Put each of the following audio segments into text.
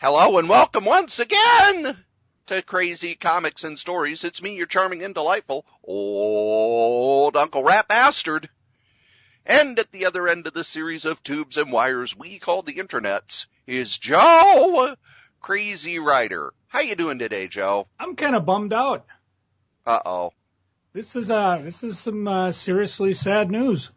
Hello and welcome once again to Crazy Comics and Stories. It's me, your charming and delightful old Uncle Rat Bastard. And at the other end of the series of tubes and wires we call the internets is Joe, Crazy Writer. How you doing today, Joe? I'm kind of bummed out. Uh-oh. This is some seriously sad news.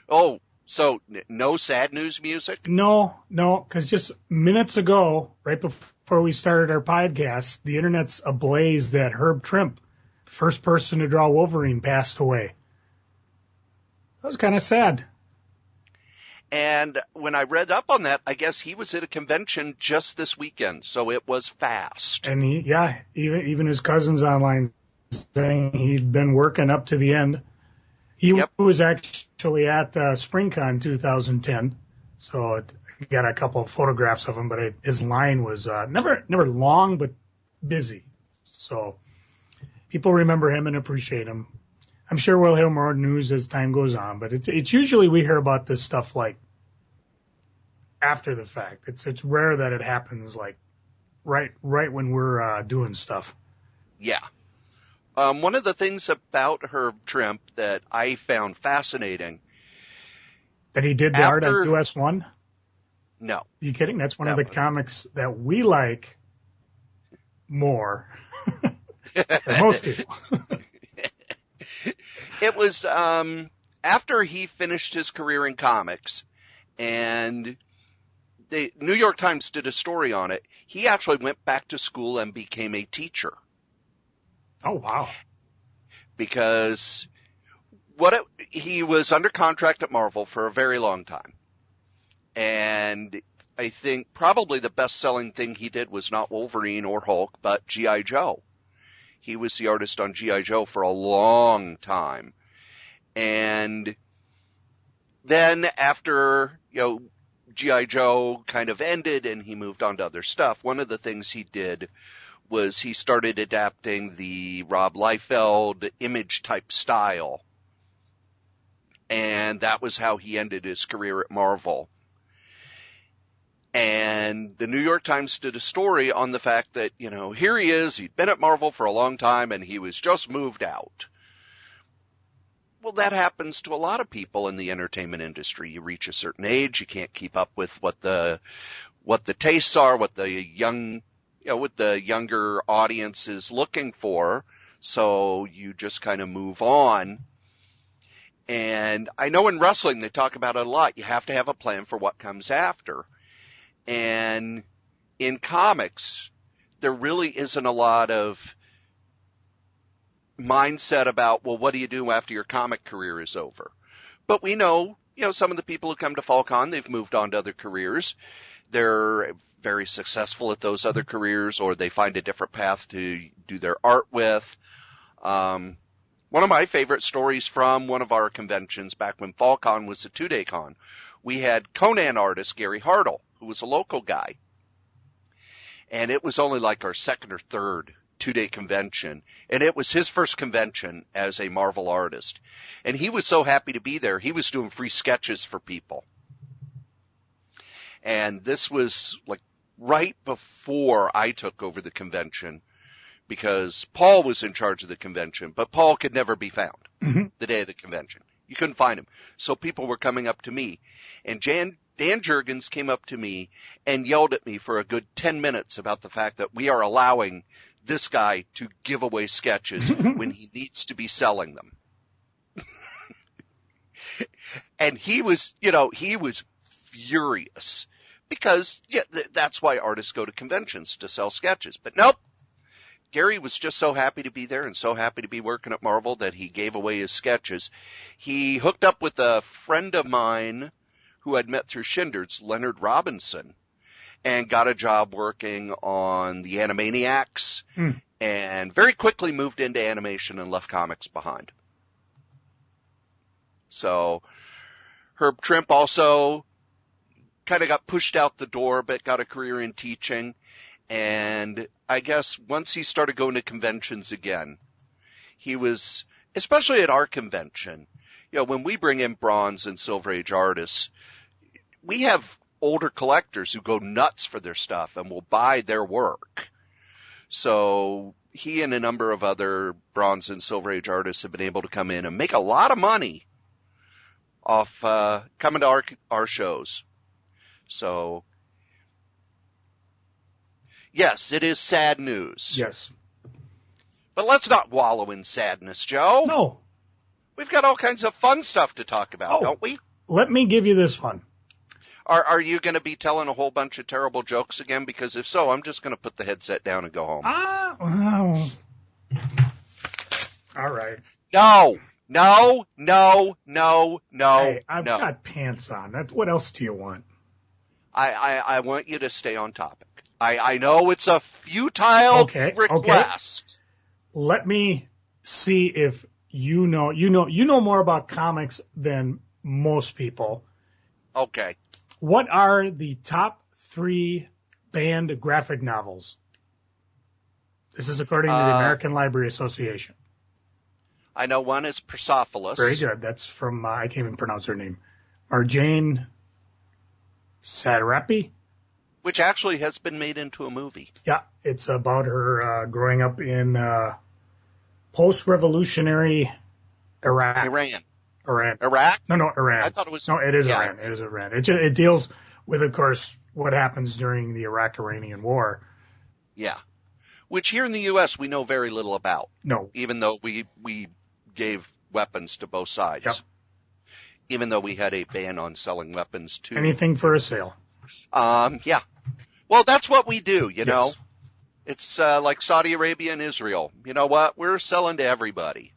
Oh, so no sad news music? No, because just minutes ago, right before we started our podcast, the internet's ablaze that Herb Trimpe, first person to draw Wolverine, passed away. That was kind of sad. And when I read up on that, I guess he was at a convention just this weekend, so it was fast. And even his cousin's online saying he'd been working up to the end. He was actually at SpringCon 2010, so I got a couple of photographs of him, but his line was never long, but busy. So people remember him and appreciate him. I'm sure we'll hear more news as time goes on, but it's usually we hear about this stuff like after the fact. It's rare that it happens like right when we're doing stuff. Yeah. One of the things about Herb Trimpe that I found fascinating. That he did the art on US 1? No. Are you kidding? That's one of the comics that we like more than most people. It was after he finished his career in comics, and the New York Times did a story on it. He actually went back to school and became a teacher. Oh, wow. Because he was under contract at Marvel for a very long time. And I think probably the best-selling thing he did was not Wolverine or Hulk, but G.I. Joe. He was the artist on G.I. Joe for a long time. And then after, G.I. Joe kind of ended and he moved on to other stuff, one of the things he did was he started adapting the Rob Liefeld image type style. And that was how he ended his career at Marvel. And the New York Times did a story on the fact that, here he is, he'd been at Marvel for a long time and he was just moved out. Well, that happens to a lot of people in the entertainment industry. You reach a certain age, you can't keep up with what the tastes are, what the younger audience is looking for, so you just kind of move on. And I know in wrestling they talk about it a lot. You have to have a plan for what comes after. And in comics, there really isn't a lot of mindset about, well, what do you do after your comic career is over? But we know, some of the people who come to FalCon, they've moved on to other careers. They're very successful at those other careers, or they find a different path to do their art with. One of my favorite stories from one of our conventions back when FalCon was a 2-day con, we had Conan artist Gary Hartle, who was a local guy. And it was only like our second or third 2-day convention. And it was his first convention as a Marvel artist. And he was so happy to be there, he was doing free sketches for people. And this was like right before I took over the convention, because Paul was in charge of the convention, but Paul could never be found the day of the convention. You couldn't find him. So people were coming up to me. And Dan Jurgens came up to me and yelled at me for a good 10 minutes about the fact that we are allowing this guy to give away sketches when he needs to be selling them. And he was furious, because that's why artists go to conventions, to sell sketches. But nope. Gary was just so happy to be there and so happy to be working at Marvel that he gave away his sketches. He hooked up with a friend of mine who I'd met through Shinder's, Leonard Robinson, and got a job working on the Animaniacs, and very quickly moved into animation and left comics behind. So Herb Trimpe also kind of got pushed out the door, but got a career in teaching. And I guess once he started going to conventions again, he was, especially at our convention, when we bring in Bronze and Silver Age artists, we have older collectors who go nuts for their stuff and will buy their work. So he and a number of other Bronze and Silver Age artists have been able to come in and make a lot of money off coming to our shows. So, yes, it is sad news. Yes. But let's not wallow in sadness, Joe. No. We've got all kinds of fun stuff to talk about, don't we? Let me give you this one. Are you going to be telling a whole bunch of terrible jokes again? Because if so, I'm just going to put the headset down and go home. Well, all right. No. Hey, I've got pants on. What else do you want? I want you to stay on topic. I know it's a futile request. Okay. Let me see if you know more about comics than most people. Okay. What are the top 3 banned graphic novels? This is according to the American Library Association. I know one is Persepolis. Very good. That's from, I can't even pronounce her name. Marjane Satrapi? Which actually has been made into a movie. Yeah, it's about her growing up in post-revolutionary Iraq. Iran. Iraq? No, Iran. I thought it was... No, it is Iran. It is Iran. It deals with, of course, what happens during the Iraq-Iranian War. Yeah. Which here in the U.S. we know very little about. No. Even though we gave weapons to both sides. Yep. Even though we had a ban on selling weapons to... Anything for a sale. Yeah. Well, that's what we do, you know. Yes. It's like Saudi Arabia and Israel. You know what? We're selling to everybody.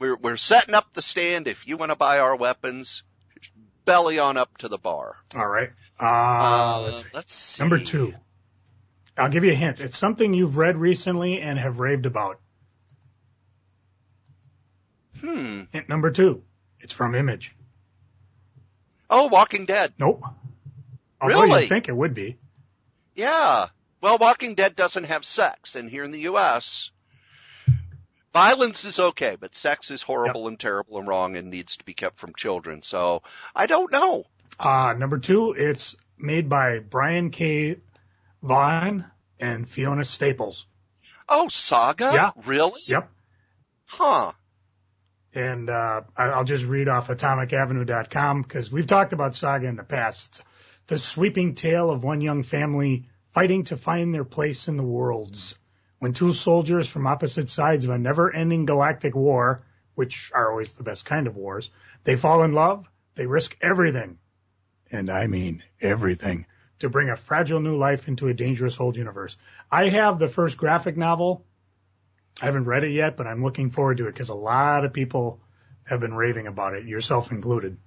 We're setting up the stand. If you want to buy our weapons, belly on up to the bar. All right. Let's see. Number 2. I'll give you a hint. It's something you've read recently and have raved about. Hint number 2. It's from Image. Oh, Walking Dead. Nope. Although Really? you'd think it would be. Yeah. Well, Walking Dead doesn't have sex, and here in the U.S., violence is okay, but sex is horrible and terrible and wrong and needs to be kept from children. So I don't know. Number 2, it's made by Brian K. Vaughan and Fiona Staples. Oh, Saga? Yeah. Really? Yep. Huh. And I'll just read off atomicavenue.com because we've talked about Saga in the past. It's the sweeping tale of one young family fighting to find their place in the worlds. When 2 soldiers from opposite sides of a never-ending galactic war, which are always the best kind of wars, they fall in love, they risk everything, and I mean everything, to bring a fragile new life into a dangerous old universe. I have the first graphic novel. I haven't read it yet, but I'm looking forward to it because a lot of people have been raving about it, yourself included.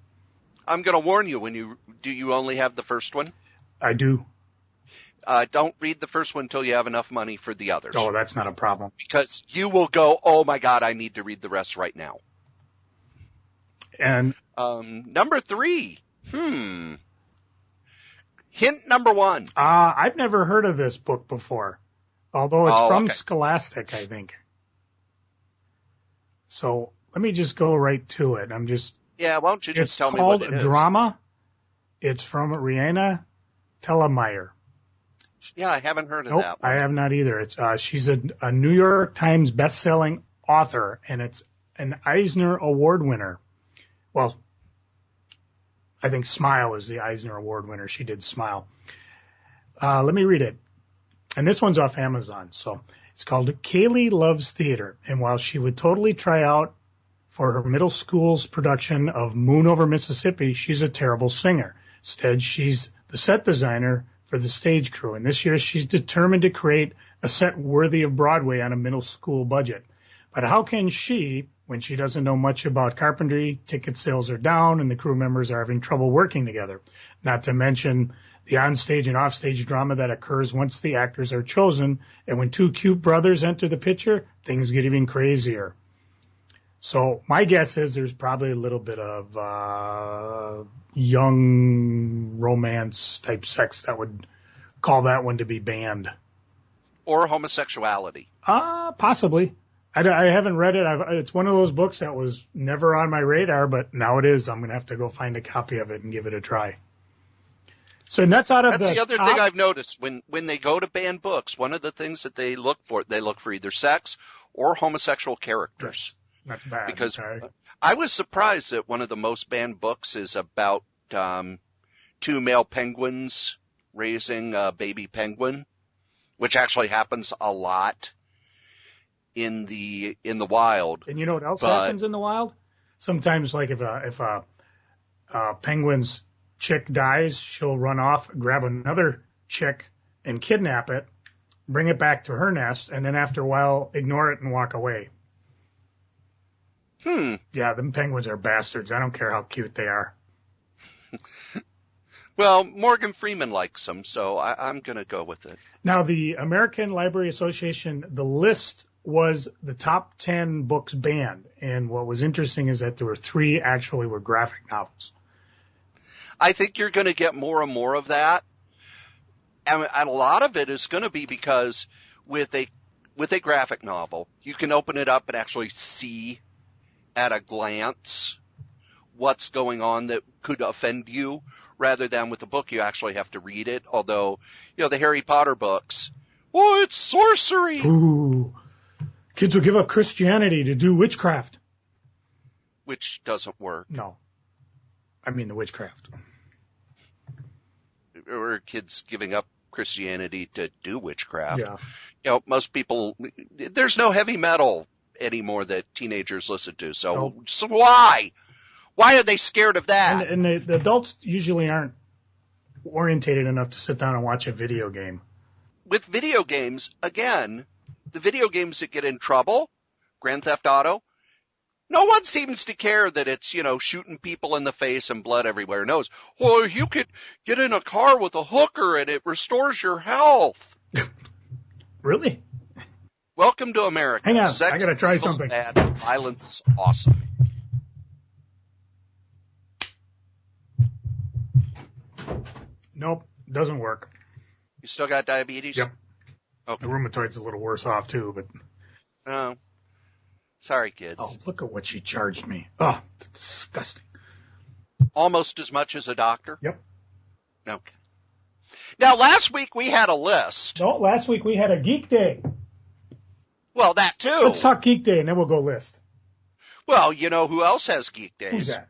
I'm going to warn you, do you only have the first one? I do. Don't read the first one until you have enough money for the others. Oh, that's not a problem. Because you will go, oh my God, I need to read the rest right now. And number 3. Hint number 1. I've never heard of this book before, although it's from Scholastic, I think. So let me just go right to it. Yeah, why don't you just tell me what it is? It's called Drama. It's from Rihanna Tellemeier. Yeah, I haven't heard of that one. I have not either. She's a New York Times best-selling author, and it's an Eisner Award winner. Well, I think Smile is the Eisner Award winner. She did Smile. Let me read it. And this one's off Amazon. So it's called Kaylee Loves Theater. And while she would totally try out for her middle school's production of Moon Over Mississippi, she's a terrible singer. Instead, she's the set designer for the stage crew. And this year, she's determined to create a set worthy of Broadway on a middle school budget. But how can she, when she doesn't know much about carpentry, ticket sales are down, and the crew members are having trouble working together? Not to mention the onstage and offstage drama that occurs once the actors are chosen, and when 2 cute brothers enter the picture, things get even crazier. So my guess is there's probably a little bit of young romance type sex that would call that one to be banned. Or homosexuality. Possibly. I haven't read it. It's one of those books that was never on my radar, but now it is. I'm going to have to go find a copy of it and give it a try. So that's out of That's the other top... thing I've noticed. When they go to ban books, one of the things that they look for either sex or homosexual characters. That's bad. Because okay. I was surprised that one of the most banned books is about two male penguins raising a baby penguin, which actually happens a lot in the wild. And you know what else happens in the wild? Sometimes, like if a penguin's chick dies, she'll run off, grab another chick, and kidnap it, bring it back to her nest, and then after a while, ignore it and walk away. Yeah, them penguins are bastards. I don't care how cute they are. Well, Morgan Freeman likes them, so I'm going to go with it. Now, the American Library Association, the list was the top 10 books banned. And what was interesting is that there were 3 actually were graphic novels. I think you're going to get more and more of that. And a lot of it is going to be because with a graphic novel, you can open it up and actually see at a glance what's going on that could offend you, rather than with a book you actually have to read it. Although, the Harry Potter books, it's sorcery. Ooh. Kids will give up Christianity to do witchcraft. Which doesn't work. No. I mean the witchcraft. Or kids giving up Christianity to do witchcraft. Yeah. Most people, there's no heavy metal anymore that teenagers listen to. So why? Why are they scared of that? And the adults usually aren't orientated enough to sit down and watch a video game. With video games, again, the video games that get in trouble, Grand Theft Auto, no one seems to care that it's, shooting people in the face and blood everywhere. No, you could get in a car with a hooker and it restores your health. Really? Welcome to America. Hang on, Sex I gotta try is evil, something. Bad, violence is awesome. Nope, doesn't work. You still got diabetes? Yep. Okay. The rheumatoid's a little worse off too, but... Oh. Sorry, kids. Oh, look at what she charged me. Oh, disgusting. Almost as much as a doctor? Yep. Okay. Now, last week we had a list. No, last week we had a Geek Day. Well, that too. Let's talk Geek Day and then we'll go list. Well, you know who else has Geek Days? Who's that?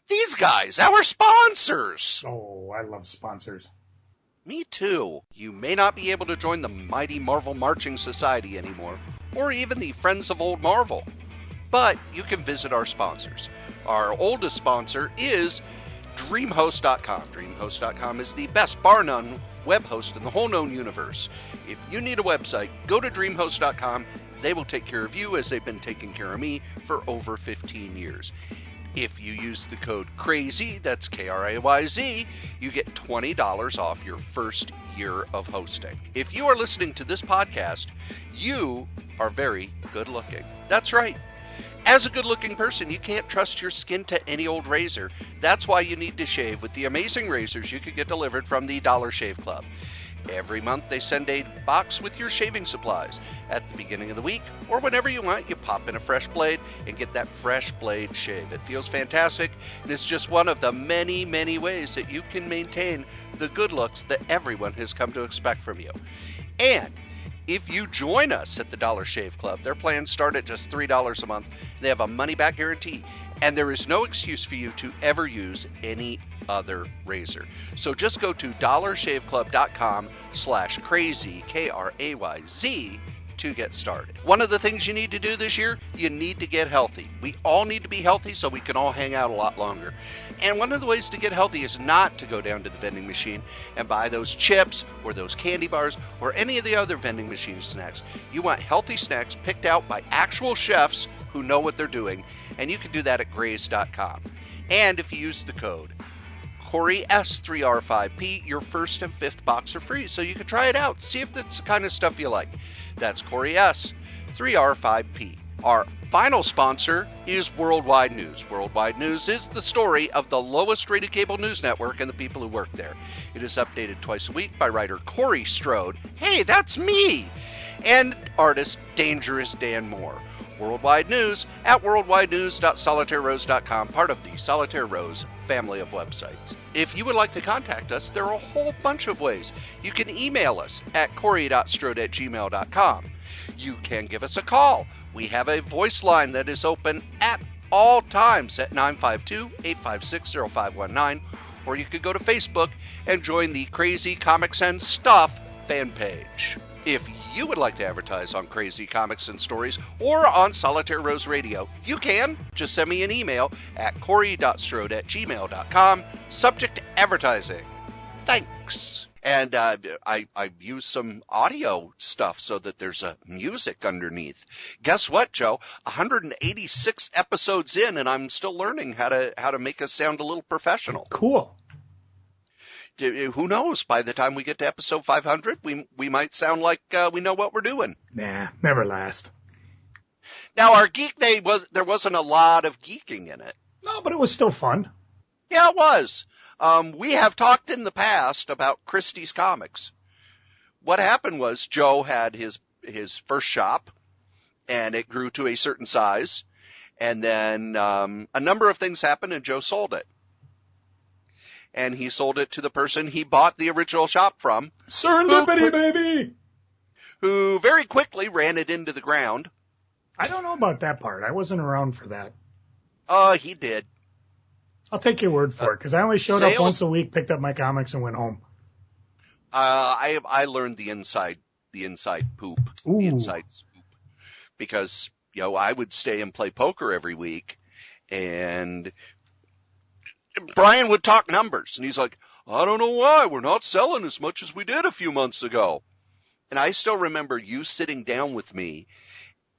These guys, our sponsors. Oh, I love sponsors. Me too. You may not be able to join the mighty Marvel Marching Society anymore, or even the Friends of Old Marvel, but you can visit our sponsors. Our oldest sponsor is DreamHost.com. DreamHost.com is the best, bar none, web host in the whole known universe. If you need a website, go to DreamHost.com. They will take care of you as they've been taking care of me for over 15 years. If you use the code KRAYZ, that's K-R-A-Y-Z, you get $20 off your first year of hosting. If you are listening to this podcast, you are very good looking. That's right. As a good looking person, you can't trust your skin to any old razor. That's why you need to shave with the amazing razors you could get delivered from the Dollar Shave Club. Every month they send a box with your shaving supplies. At the beginning of the week, or whenever you want, you pop in a fresh blade and get that fresh blade shave. It feels fantastic, and it's just one of the many, many ways that you can maintain the good looks that everyone has come to expect from you. And if you join us at the Dollar Shave Club, their plans start at just $3 a month. They have a money-back guarantee, and there is no excuse for you to ever use any other razor. So just go to dollarshaveclub.com/KrayZ, K-R-A-Y-Z, to get started. One of the things you need to do this year, you need to get healthy. We all need to be healthy so we can all hang out a lot longer. And one of the ways to get healthy is not to go down to the vending machine and buy those chips or those candy bars or any of the other vending machine snacks. You want healthy snacks picked out by actual chefs who know what they're doing, and you can do that at graze.com. And if you use the code Cory S3R5P, your first and fifth box are free, so you can try it out. See if that's the kind of stuff you like. That's Cory S3R5P. Our final sponsor is Worldwide News. Worldwide News is the story of the lowest rated cable news network and the people who work there. It is updated twice a week by writer Cory Strode. Hey, that's me! And artist Dangerous Dan Moore. Worldwide News at worldwidenews.solitairerose.com, part of the Solitaire Rose family of websites. If you would like to contact us, there are a whole bunch of ways. You can email us at cory.strode@gmail.com. You can give us a call. We have a voice line that is open at all times at 952-856-0519, or you could go to Facebook and join the Crazy Comics and Stuff fan page. If you would like to advertise on Crazy Comics and Stories or on Solitaire Rose Radio, you can. Just send me an email at cory.strode@gmail.com, subject advertising. Thanks. And I use some audio stuff so that there's a music underneath. Guess what, Joe? 186 episodes in, and I'm still learning how to make us sound a little professional. Cool. Who knows? By the time we get to episode 500, we might sound like we know what we're doing. Nah, never last. Now, our Geek Day there wasn't a lot of geeking in it. No, but it was still fun. Yeah, it was. We have talked in the past about Christie's Comics. What happened was Joe had his first shop, and it grew to a certain size, and then a number of things happened, and Joe sold it. And he sold it to the person he bought the original shop from. Serendipity, baby! Who very quickly ran it into the ground. I don't know about that part. I wasn't around for that. He did. I'll take your word for it, because I only showed up once a week, picked up my comics, and went home. I learned the inside poop, Ooh. the inside scoop, because I would stay and play poker every week, and Brian would talk numbers, and he's like, I don't know why we're not selling as much as we did a few months ago. And I still remember you sitting down with me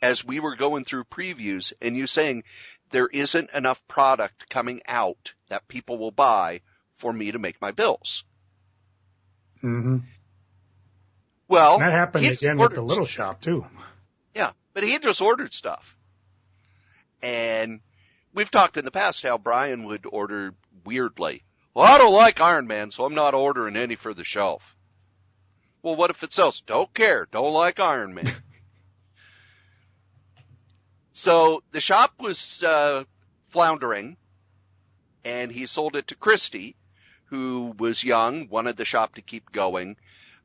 as we were going through previews, and you saying there isn't enough product coming out that people will buy for me to make my bills. Mm-hmm. Well, that happened again with the little shop too. Yeah, but he had just ordered stuff. And we've talked in the past how Brian would order weirdly. Well, I don't like Iron Man, so I'm not ordering any for the shelf. Well, what if it sells? Don't care. Don't like Iron Man. So the shop was floundering, and he sold it to Christy, who was young, wanted the shop to keep going.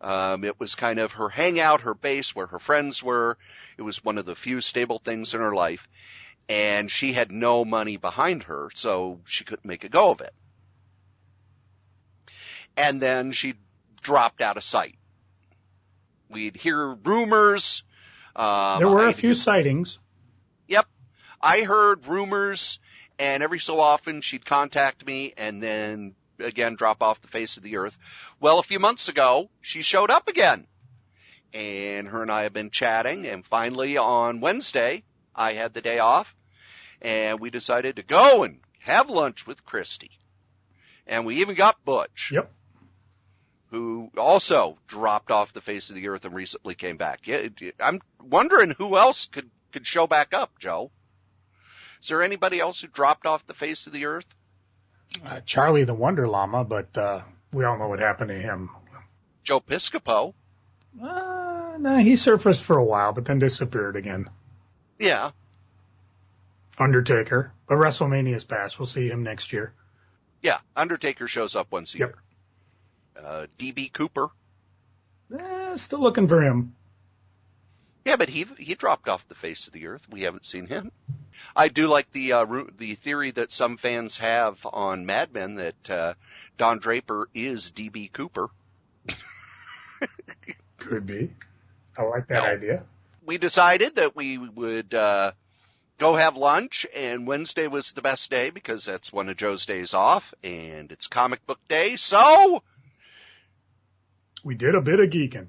It was kind of her hangout, her base, where her friends were. It was one of the few stable things in her life. And she had no money behind her, so she couldn't make a go of it. And then she dropped out of sight. We'd hear rumors. There were a few sightings. Yep. I heard rumors, and every so often she'd contact me and then, again, drop off the face of the earth. Well, a few months ago, she showed up again. And her and I have been chatting, and finally on Wednesday, I had the day off. And we decided to go and have lunch with Christy. And we even got Butch. Yep. Who also dropped off the face of the earth and recently came back. Yeah, I'm wondering who else could show back up, Joe. Is there anybody else who dropped off the face of the earth? Charlie the Wonder Llama, but we all know what happened to him. Joe Piscopo. No, he surfaced for a while, but then disappeared again. Yeah. Undertaker. But WrestleMania's past. We'll see him next year. Yeah, Undertaker shows up once a year. D.B. Cooper. Still looking for him. Yeah, but he dropped off the face of the earth. We haven't seen him. I do like the theory that some fans have on Mad Men that Don Draper is D.B. Cooper. Could be. I like that idea. We decided that we would go have lunch, and Wednesday was the best day because that's one of Joe's days off, and it's comic book day, so we did a bit of geeking.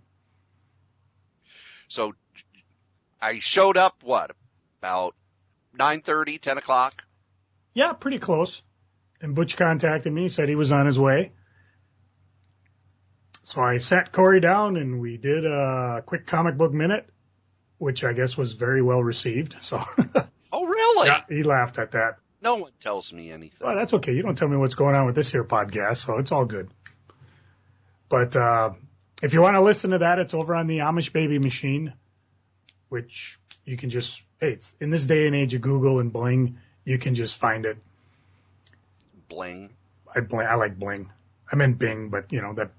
So I showed up, about 9:30, 10 o'clock? Yeah, pretty close. And Butch contacted me, said he was on his way. So I sat Cory down, and we did a quick comic book minute, which I guess was very well received. So. Oh, really? Yeah, he laughed at that. No one tells me anything. Well, that's okay. You don't tell me what's going on with this here podcast, so it's all good. But if you want to listen to that, it's over on the Amish Baby Machine, which You can just, hey, it's in this day and age of Google and Bling, you can just find it. Bling. I like Bling. I meant Bing, but that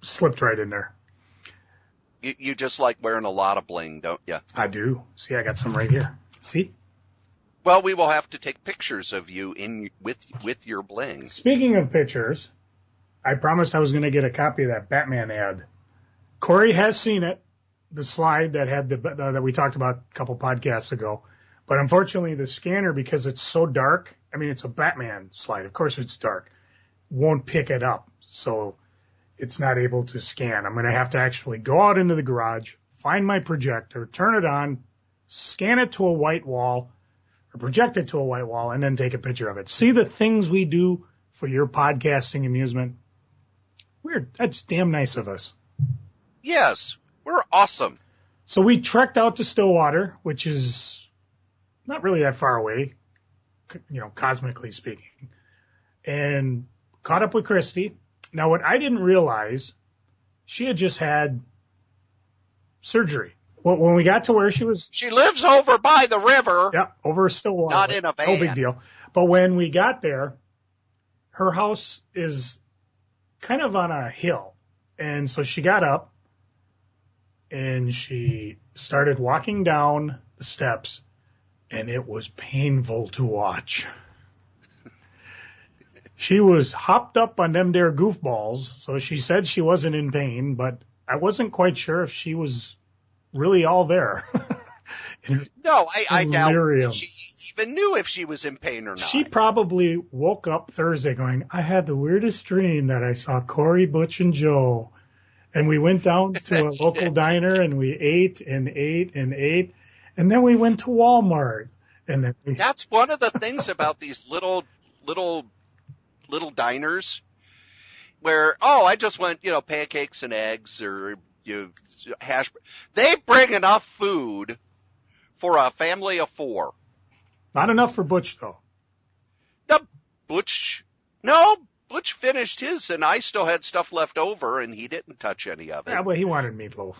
slipped right in there. You just like wearing a lot of bling, don't you? I do. See, I got some right here. See? Well, we will have to take pictures of you with your bling. Speaking of pictures, I promised I was going to get a copy of that Batman ad. Cory has seen it, the slide that had that we talked about a couple podcasts ago. But unfortunately, the scanner, because it's so dark, I mean, it's a Batman slide. Of course it's dark. Won't pick it up. So it's not able to scan. I'm going to have to actually go out into the garage, find my projector, turn it on, scan it to a white wall, or project it to a white wall, and then take a picture of it. See the things we do for your podcasting amusement? That's damn nice of us. Yes, we're awesome. So we trekked out to Stillwater, which is not really that far away, cosmically speaking, and caught up with Christy. Now, what I didn't realize, she had just had surgery. Well, when we got to where she was... She lives over by the river. Yeah, over Stillwater. Not in a van. No big deal. But when we got there, her house is kind of on a hill. And so she got up and she started walking down the steps, and it was painful to watch. She was hopped up on them there goofballs, so she said she wasn't in pain, but I wasn't quite sure if she was really all there. No, I doubt she even knew if she was in pain or not. She probably woke up Thursday going, I had the weirdest dream that I saw Cory, Butch, and Joe. And we went down to a local diner, and we ate and ate and ate. And then we went to Walmart. And then That's one of the things about these little diners where, I just want, pancakes and eggs or hash. They bring enough food for a family of 4. Not enough for Butch, though. Butch finished his, and I still had stuff left over, and he didn't touch any of it. Yeah, well, he wanted meatloaf.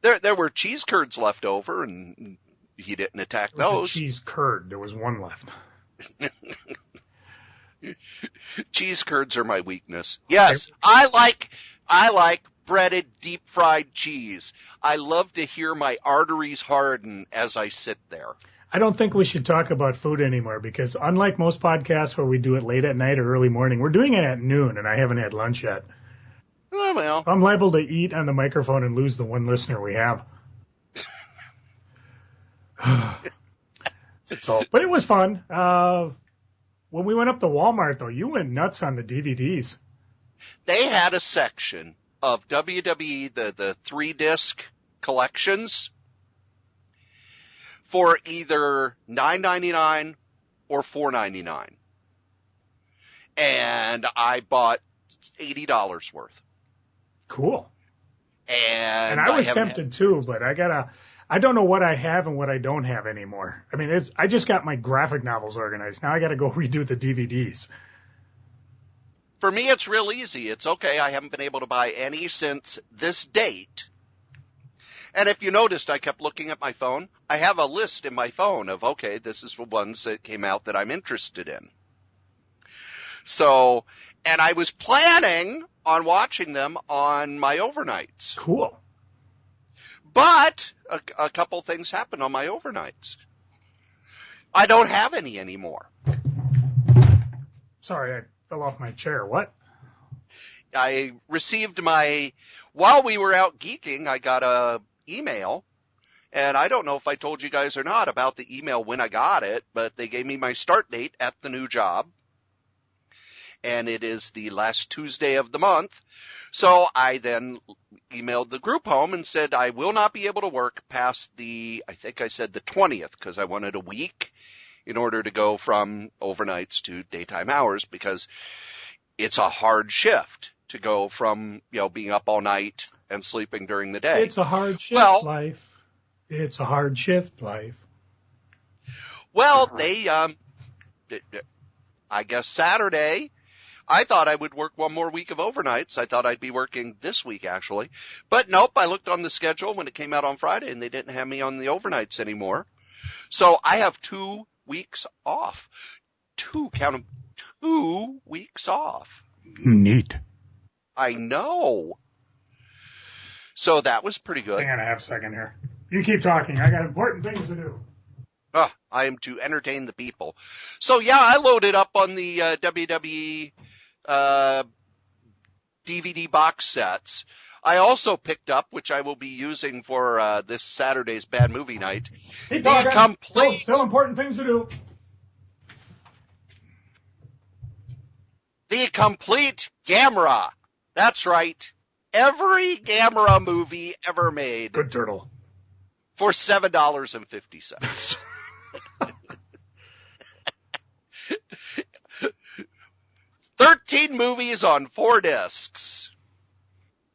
There were cheese curds left over, and he didn't attack those. Cheese curd. There was one left. Cheese curds are my weakness. Yes, I like breaded, deep-fried cheese. I love to hear my arteries harden as I sit there. I don't think we should talk about food anymore because unlike most podcasts where we do it late at night or early morning, we're doing it at noon, and I haven't had lunch yet. Oh, well. I'm liable to eat on the microphone and lose the one listener we have. But it was fun. When we went up to Walmart, though, you went nuts on the DVDs. They had a section of WWE, the 3-disc collections, for either $9.99 or $4.99. And I bought $80 worth. Cool. And I was tempted too, but I don't know what I have and what I don't have anymore. I mean, I just got my graphic novels organized. Now I got to go redo the DVDs. For me, it's real easy. It's okay. I haven't been able to buy any since this date. And if you noticed, I kept looking at my phone. I have a list in my phone of, okay, this is the ones that came out that I'm interested in. So, and I was planning on watching them on my overnights. Cool. But a couple things happened on my overnights. I don't have any anymore. Sorry, I fell off my chair. What? I received while we were out geeking, I got a email, and I don't know if I told you guys or not about the email when I got it, but they gave me my start date at the new job, and it is the last Tuesday of the month. So I then emailed the group home and said I will not be able to work past I think I said the 20th, because I wanted a week in order to go from overnights to daytime hours, because it's a hard shift to go from, being up all night and sleeping during the day. It's a hard shift life. It's a hard shift life. Well, I guess Saturday, I thought I would work one more week of overnights. I thought I'd be working this week, actually. But nope, I looked on the schedule when it came out on Friday, and they didn't have me on the overnights anymore. So I have 2 weeks off. Count them, 2 weeks off. Neat. I know. So that was pretty good. Hang on a half second here. You keep talking. I got important things to do. I am to entertain the people. So yeah, I loaded up on the WWE DVD box sets. I also picked up, which I will be using for this Saturday's Bad Movie Night, the complete... Still important things to do. The complete Gamera. That's right. Every Gamera movie ever made. Good turtle. For $7.50. 13 movies on 4 discs,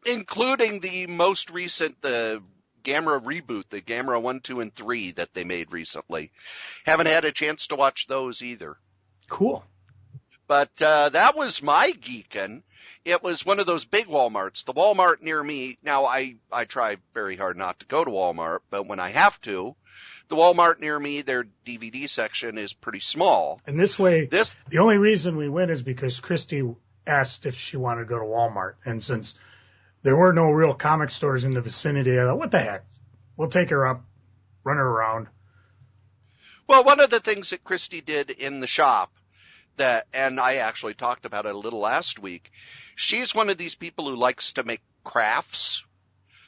including the most recent, the Gamera reboot, the Gamera 1, 2, and 3 that they made recently. Haven't had a chance to watch those either. Cool. But that was my geeking. It was one of those big Walmarts. The Walmart near me, now I try very hard not to go to Walmart, but when I have to, the Walmart near me, their DVD section is pretty small. And this way, the only reason we went is because Christy asked if she wanted to go to Walmart. And since there were no real comic stores in the vicinity, I thought, what the heck? We'll take her up, run her around. Well, one of the things that Christy did in the shop, and I actually talked about it a little last week, she's one of these people who likes to make crafts,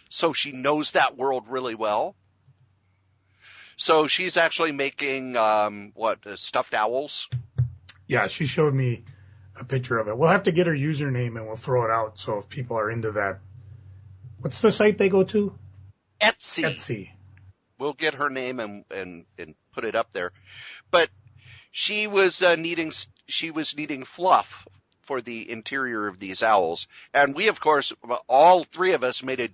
so she knows that world really well. So she's actually making, stuffed owls? Yeah, she showed me a picture of it. We'll have to get her username and we'll throw it out, so if people are into that. What's the site they go to? Etsy. We'll get her name and put it up there. But she was needing fluff for the interior of these owls. And we, of course, all 3 of us made a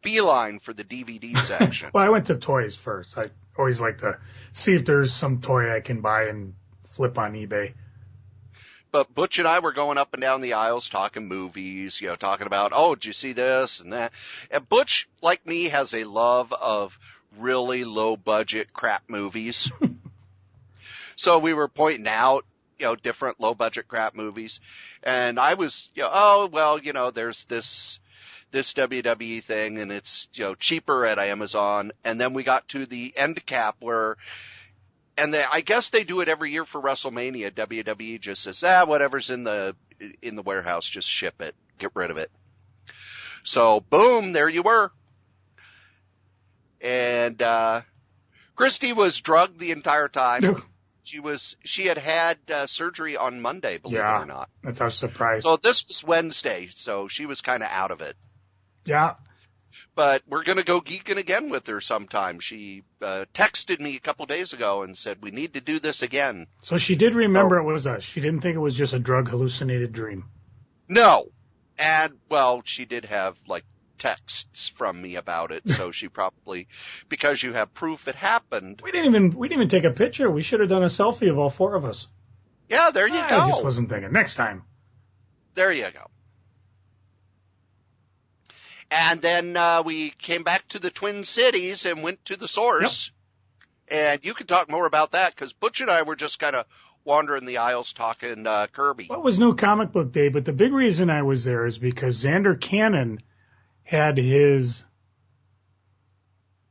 beeline for the DVD section. Well, I went to toys first. I always like to see if there's some toy I can buy and flip on eBay. But Butch and I were going up and down the aisles talking movies, talking about, did you see this and that? And Butch, like me, has a love of really low-budget crap movies. So we were pointing out, different low-budget crap movies. And I was, there's this WWE thing, and it's, cheaper at Amazon. And then we got to the end cap where, I guess they do it every year for WrestleMania. WWE just says, whatever's in the warehouse, just ship it, get rid of it. So boom, there you were. And, Christy was drugged the entire time. She had surgery on Monday, believe it or not. That's our surprise. So this was Wednesday, so she was kind of out of it. Yeah. But we're going to go geeking again with her sometime. She texted me a couple days ago and said, we need to do this again. So she did remember it was us. She didn't think it was just a drug hallucinated dream. No. And, she did have, texts from me about it, so she probably, because you have proof it happened. We didn't even take a picture. We should have done a selfie of all 4 of us. Yeah, there you go. I just wasn't thinking. Next time. There you go. And then we came back to the Twin Cities and went to the Source. Yep. And you can talk more about that, because Butch and I were just kind of wandering the aisles talking Kirby. Well, it was New Comic Book Day, but the big reason I was there is because Zander Cannon had his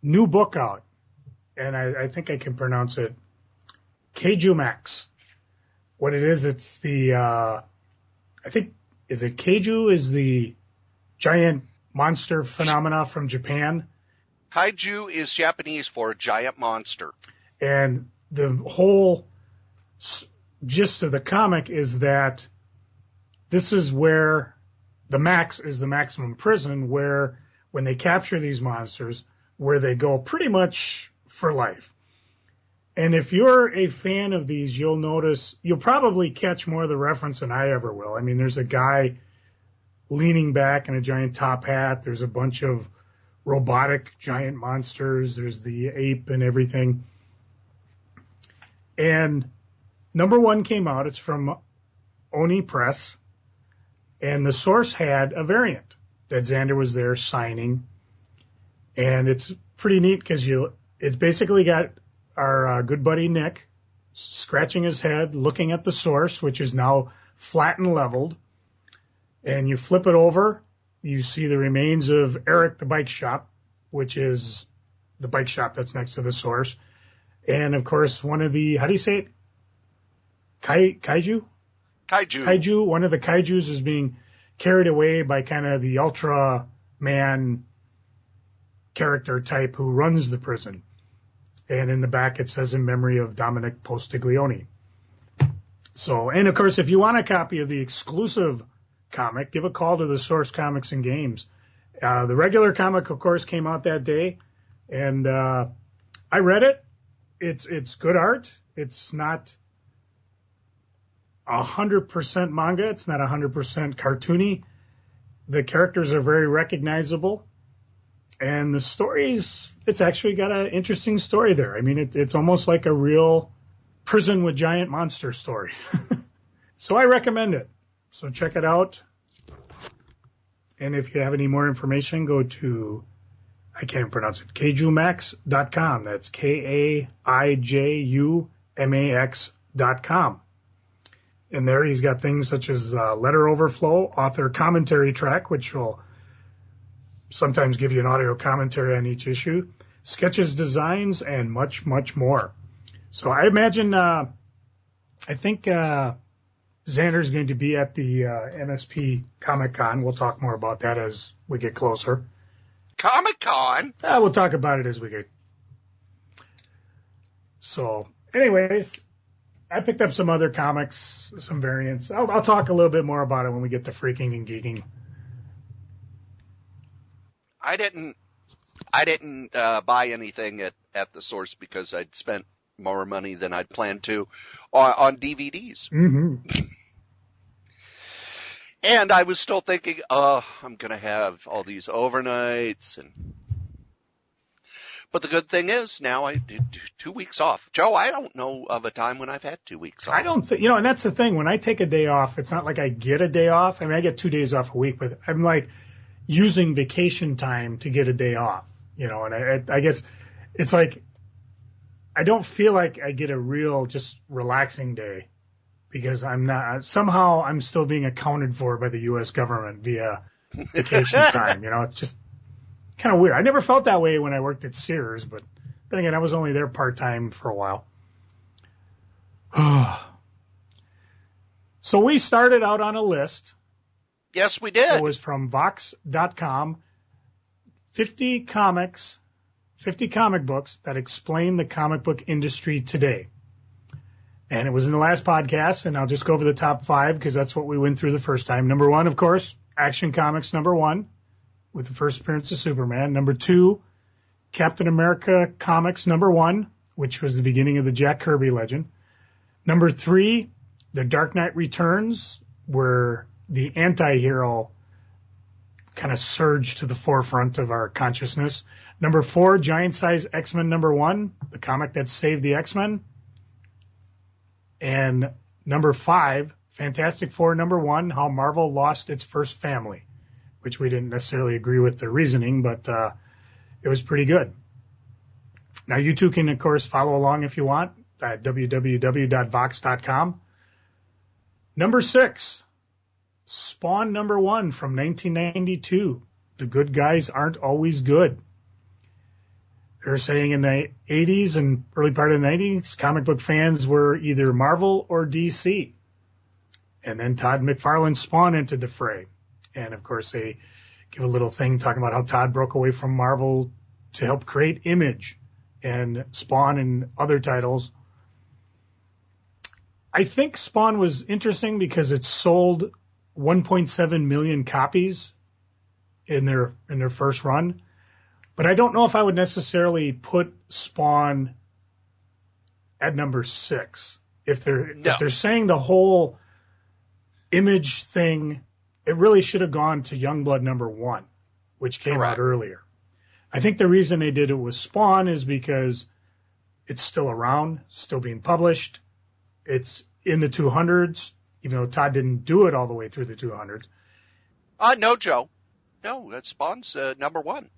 new book out, and I think I can pronounce it, Kaiju Max. What it is, it's the, is it Kaiju is the giant monster phenomena from Japan? Kaiju is Japanese for giant monster. And the whole gist of the comic is that this is where the max is the maximum prison, where when they capture these monsters, where they go pretty much for life. And if you're a fan of these, you'll probably catch more of the reference than I ever will. I mean, there's a guy leaning back in a giant top hat. There's a bunch of robotic giant monsters. There's the ape and everything. And number 1 came out. It's from Oni Press. And the source had a variant that Zander was there signing. And it's pretty neat because it's basically got our good buddy Nick scratching his head, looking at the source, which is now flat and leveled. And you flip it over, you see the remains of Eric the bike shop, which is the bike shop that's next to the source. And, of course, one of the, how do you say it? Kaiju? Kaiju. One of the kaijus is being carried away by kind of the Ultra Man character type who runs the prison. And in the back it says in memory of Dominic Postiglione. So, and of course, if you want a copy of the exclusive comic, give a call to the Source Comics and Games. The regular comic, of course, came out that day, and I read it. It's good art. It's not 100% manga. It's not 100% cartoony. The characters are very recognizable. And the stories, it's actually got an interesting story there. I mean, it's almost like a real prison with giant monster story. So I recommend it. So check it out. And if you have any more information, go to, I can't pronounce it, kaijumax.com. That's KAIJUMAX.com. And there he's got things such as letter overflow, author commentary track, which will sometimes give you an audio commentary on each issue, sketches, designs, and much, much more. So I imagine, I think Zander's going to be at the MSP Comic-Con. We'll talk more about that as we get closer. Comic-Con? We'll talk about it as we get. So, anyways, I picked up some other comics, some variants. I'll talk a little bit more about it when we get to freaking and geeking. I didn't buy anything at the source because I'd spent more money than I'd planned to on DVDs. Mm-hmm. And I was still thinking, I'm going to have all these overnights. But the good thing is now I did 2 weeks off. Joe, I don't know of a time when I've had 2 weeks off. I don't think, and that's the thing. When I take a day off, it's not like I get a day off. I mean, I get 2 days off a week, but I'm like using vacation time to get a day off, and I guess it's like I don't feel like I get a real just relaxing day because somehow I'm still being accounted for by the U.S. government via vacation time. It's just kind of weird. I never felt that way when I worked at Sears, but then again, I was only there part-time for a while. So we started out on a list. Yes, we did. It was from Vox.com, 50 comic books that explain the comic book industry today. And it was in the last podcast, and I'll just go over the top 5 because that's what we went through the first time. Number 1, of course, Action Comics number 1 with the first appearance of Superman. Number 2, Captain America Comics number 1, which was the beginning of the Jack Kirby legend. Number 3, The Dark Knight Returns, where the anti-hero kind of surged to the forefront of our consciousness. Number 4, Giant Size X-Men number 1, the comic that saved the X-Men. And number 5, Fantastic Four number 1, How Marvel Lost Its First Family, which we didn't necessarily agree with the reasoning, but it was pretty good. Now, you too can, of course, follow along if you want at www.vox.com. Number 6, Spawn number 1 from 1992. The good guys aren't always good. They're saying in the 80s and early part of the 90s, comic book fans were either Marvel or DC. And then Todd McFarlane's Spawn entered the fray. And, of course, they give a little thing talking about how Todd broke away from Marvel to help create Image and Spawn and other titles. I think Spawn was interesting because it sold 1.7 million copies in their first run. But I don't know if I would necessarily put Spawn at number 6. If they're saying the whole Image thing, it really should have gone to Youngblood number 1, which came out earlier. I think the reason they did it with Spawn is because it's still around, still being published. It's in the 200s, even though Todd didn't do it all the way through the 200s. No, Joe. No, that's Spawn's number one.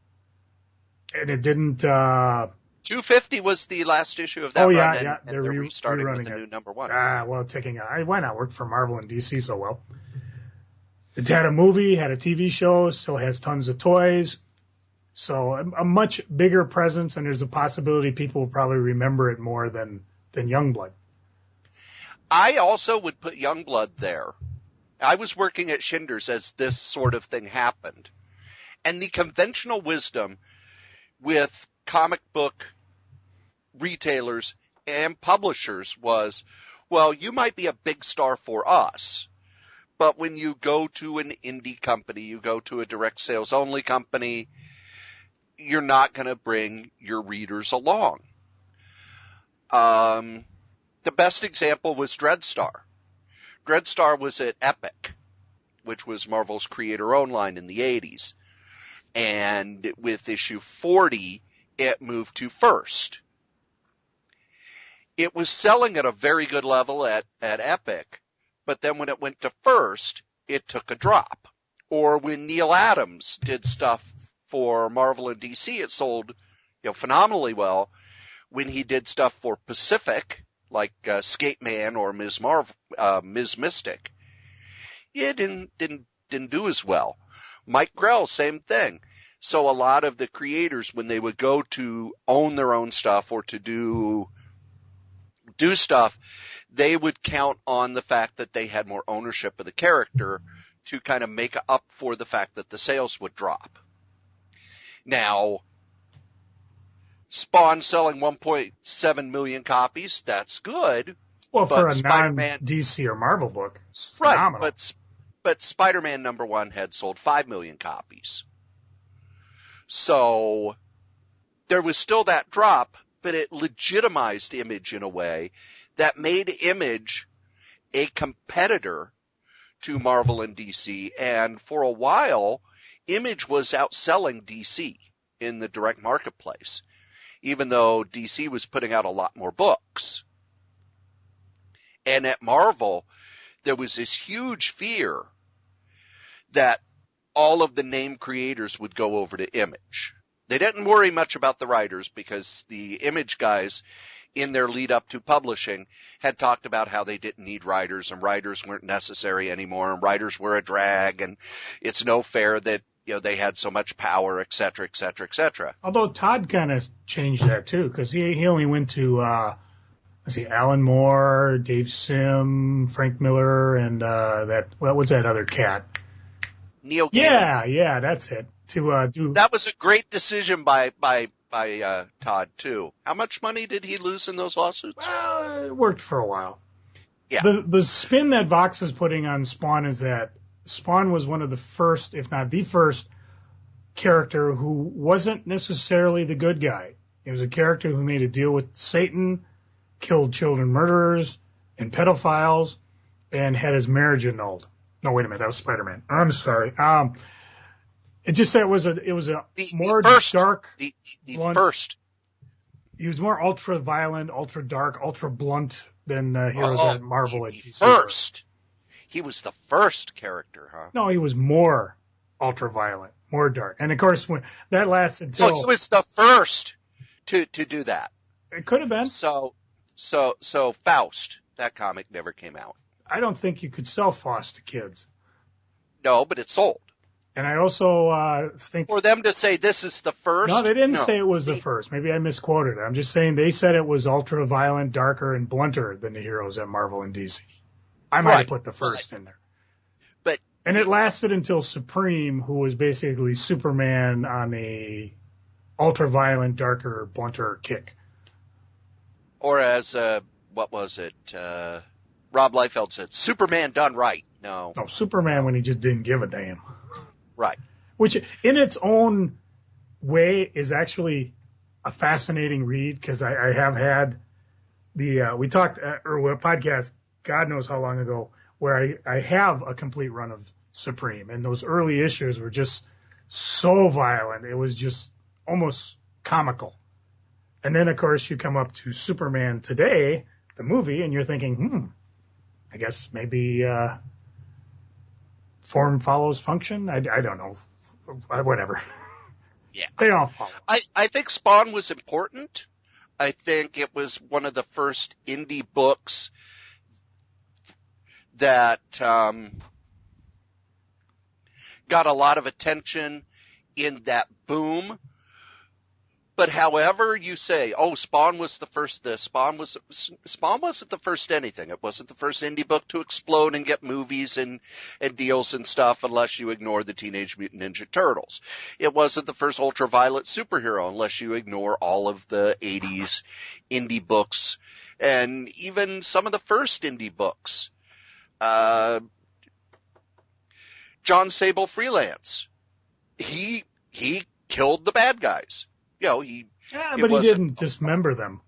And it didn't. 250 was the last issue of that run, yeah. and they're restarting with a new number one. Why not work for Marvel and DC so well? It's had a movie, had a TV show, still has tons of toys. So a much bigger presence, and there's a possibility people will probably remember it more than Youngblood. I also would put Youngblood there. I was working at Schindler's as this sort of thing happened. And the conventional wisdom with comic book retailers and publishers was, well, you might be a big star for us, but when you go to an indie company, you go to a direct sales only company, you're not going to bring your readers along. The best example was Dreadstar. Dreadstar was at Epic, which was Marvel's creator-owned line in the 80s. And with issue 40, it moved to First. It was selling at a very good level at Epic, but then when it went to First, it took a drop. Or when Neil Adams did stuff for Marvel and DC, it sold, phenomenally well. When he did stuff for Pacific, like Skate Man or Ms. Mystic, it didn't do as well. Mike Grell, same thing. So a lot of the creators, when they would go to own their own stuff or to do stuff, they would count on the fact that they had more ownership of the character to kind of make up for the fact that the sales would drop. Now, Spawn selling 1.7 million copies, that's good. Well, for a non-DC or Marvel book, it's phenomenal. Right, but Spider-Man number one had sold 5 million copies. So there was still that drop, but it legitimized Image in a way that made Image a competitor to Marvel and DC. And for a while, Image was outselling DC in the direct marketplace, even though DC was putting out a lot more books. And at Marvel, there was this huge fear that all of the name creators would go over to Image. They didn't worry much about the writers because the Image guys in their lead up to publishing had talked about how they didn't need writers and writers weren't necessary anymore and writers were a drag and it's no fair that they had so much power, et cetera, et cetera, et cetera. Although Todd kind of changed that too, because he only went to Alan Moore, Dave Sim, Frank Miller, and what was that other cat? Neil Gaiman. Yeah, that's it. To do that was a great decision by Todd too. How much money did he lose in those lawsuits? Well, it worked for a while. Yeah. The spin that Vox is putting on Spawn is that Spawn was one of the first, if not the first, character who wasn't necessarily the good guy. It was a character who made a deal with Satan, killed children murderers and pedophiles, and had his marriage annulled. No, wait a minute, that was Spider-Man. I'm sorry. It just said it was a more dark. The first. He was more ultra violent, ultra dark, ultra blunt than heroes at Marvel and DC. First. He was the first character, huh? No, he was more ultra violent, more dark. And of course, when that lasted until. Oh, he was the first to do that. It could have been. So Faust, that comic never came out. I don't think you could sell Faust to kids. No, but it sold. And I also think for them to say this is the first. No, they didn't say it was the first. Maybe I misquoted it. I'm just saying they said it was ultra violent, darker, and blunter than the heroes at Marvel and DC. I might have put the first in there. And it lasted until Supreme, who was basically Superman on a ultra violent, darker, blunter kick. Or as what was it? Rob Liefeld said, Superman done right. No, Superman when he just didn't give a damn. Right. Which in its own way is actually a fascinating read because I have had we talked or a podcast, God knows how long ago, where I have a complete run of Supreme, and those early issues were just so violent. It was just almost comical. And then, of course, you come up to Superman today, the movie, and you're thinking, I guess maybe form follows function. I don't know. Whatever. Yeah. They all follow. I think Spawn was important. I think it was one of the first indie books that got a lot of attention in that boom. But however you say, oh, Spawn was the first this, Spawn wasn't the first anything. It wasn't the first indie book to explode and get movies and deals and stuff, unless you ignore the Teenage Mutant Ninja Turtles. It wasn't the first ultraviolet superhero, unless you ignore all of the 80s indie books and even some of the first indie books. John Sable Freelance. He killed the bad guys. You know, but he didn't dismember them.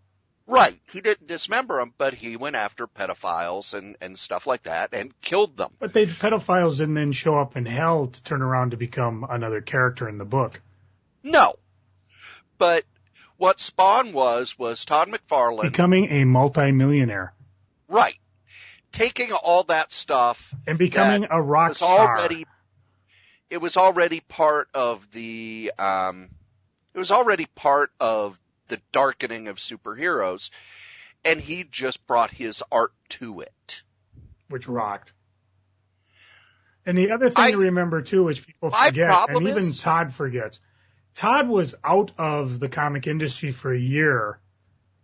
Right. He didn't dismember them, but he went after pedophiles and stuff like that and killed them. But the pedophiles didn't then show up in hell to turn around to become another character in the book. No. But what Spawn was Todd McFarlane. Becoming a multimillionaire. Right. Taking all that stuff. And becoming a rock star. It was already part of the, it was already part of the darkening of superheroes, and he just brought his art to it. Which rocked. And the other thing to remember, too, which people forget, and even Todd forgets, Todd was out of the comic industry for a year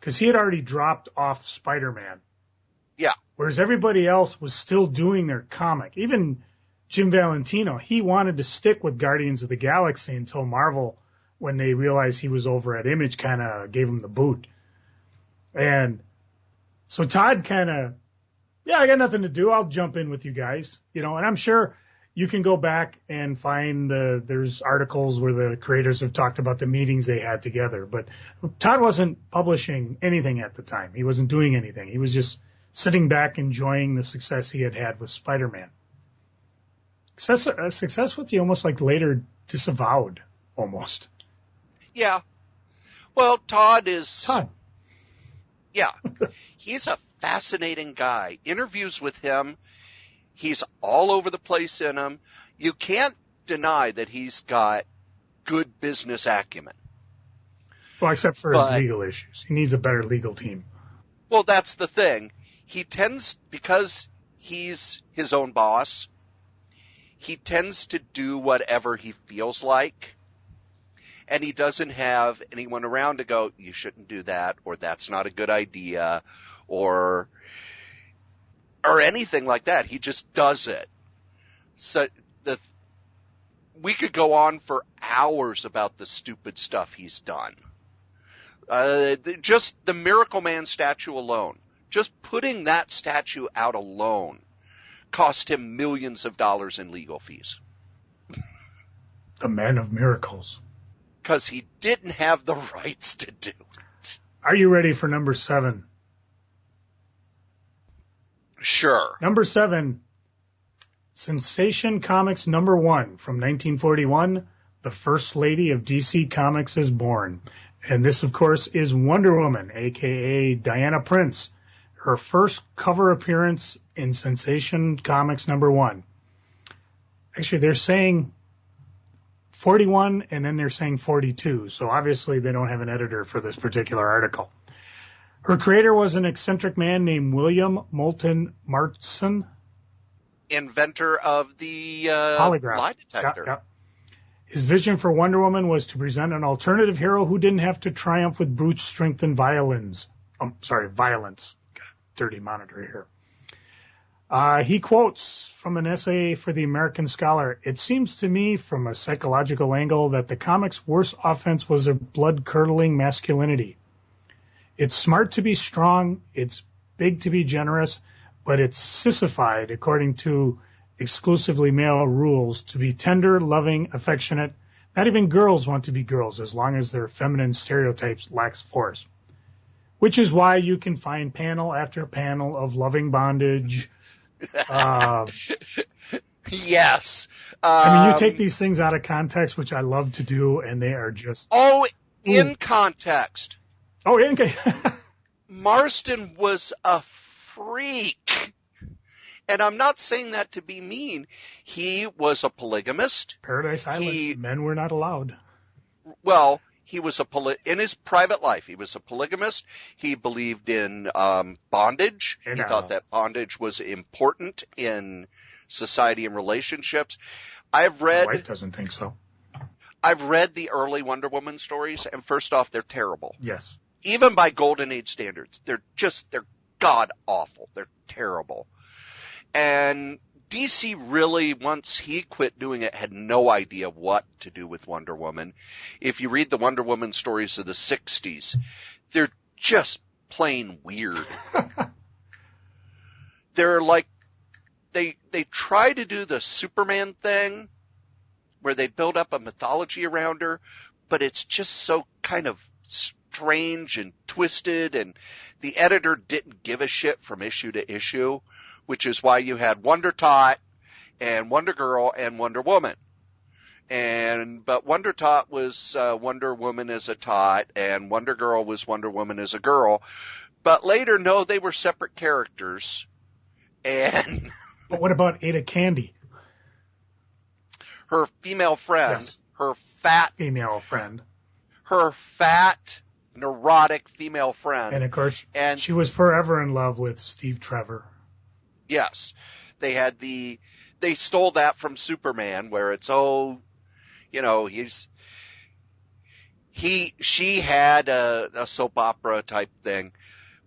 because he had already dropped off Spider-Man. Yeah. Whereas everybody else was still doing their comic. Even Jim Valentino, he wanted to stick with Guardians of the Galaxy until Marvel, when they realized he was over at Image, kind of gave him the boot. And so Todd kind of, I got nothing to do. I'll jump in with you guys, and I'm sure you can go back and find there's articles where the creators have talked about the meetings they had together. But Todd wasn't publishing anything at the time. He wasn't doing anything. He was just sitting back enjoying the success he had with Spider-Man. Success with you almost like later disavowed, almost. Yeah. Well, Todd. Yeah. He's a fascinating guy. Interviews with him, he's all over the place in them. You can't deny that he's got good business acumen. Well, except for his legal issues. He needs a better legal team. Well, that's the thing. He tends, because he's his own boss, he tends to do whatever he feels like. And he doesn't have anyone around to go, you shouldn't do that, or that's not a good idea, or anything like that. He just does it. So we could go on for hours about the stupid stuff he's done. Just the Miracle Man statue alone, just putting that statue out alone cost him millions of dollars in legal fees. The Man of Miracles. Because he didn't have the rights to do it. Are you ready for number 7? Sure. Number 7, Sensation Comics number 1 from 1941, The First Lady of DC Comics is Born. And this, of course, is Wonder Woman, a.k.a. Diana Prince, her first cover appearance in Sensation Comics number 1. Actually, they're saying 41, and then they're saying 42. So obviously they don't have an editor for this particular article. Her creator was an eccentric man named William Moulton Marston. Inventor of the polygraph lie detector. Yep. His vision for Wonder Woman was to present an alternative hero who didn't have to triumph with brute strength and violence. Violence. Got a dirty monitor here. He quotes from an essay for the American Scholar, "It seems to me from a psychological angle that the comics' worst offense was a blood-curdling masculinity. It's smart to be strong, it's big to be generous, but it's sissified according to exclusively male rules to be tender, loving, affectionate. Not even girls want to be girls as long as their feminine stereotypes lacks force. Which is why you can find panel after panel of loving bondage." Yes. I mean, you take these things out of context, which I love to do, and they are just... in context. Oh, in Marston was a freak. And I'm not saying that to be mean. He was a polygamist. Paradise Island, men were not allowed. Well, he was in his private life, he was a polygamist. He believed in bondage. He thought that bondage was important in society and relationships. My wife doesn't think so. I've read the early Wonder Woman stories, and first off, they're terrible. Yes. Even by Golden Age standards, they're god awful. They're terrible. And DC really, once he quit doing it, had no idea what to do with Wonder Woman. If you read the Wonder Woman stories of the 60s, they're just plain weird. They're like, they try to do the Superman thing, where they build up a mythology around her, but it's just so kind of strange and twisted, and the editor didn't give a shit from issue to issue, which is why you had Wonder Tot and Wonder Girl and Wonder Woman. But Wonder Tot was Wonder Woman as a tot, and Wonder Girl was Wonder Woman as a girl. But later, no, they were separate characters. And but what about Ada Candy? Her female friend, yes. her fat neurotic female friend. And of course, she was forever in love with Steve Trevor. Yes. They stole that from Superman, where it's, she had a soap opera type thing.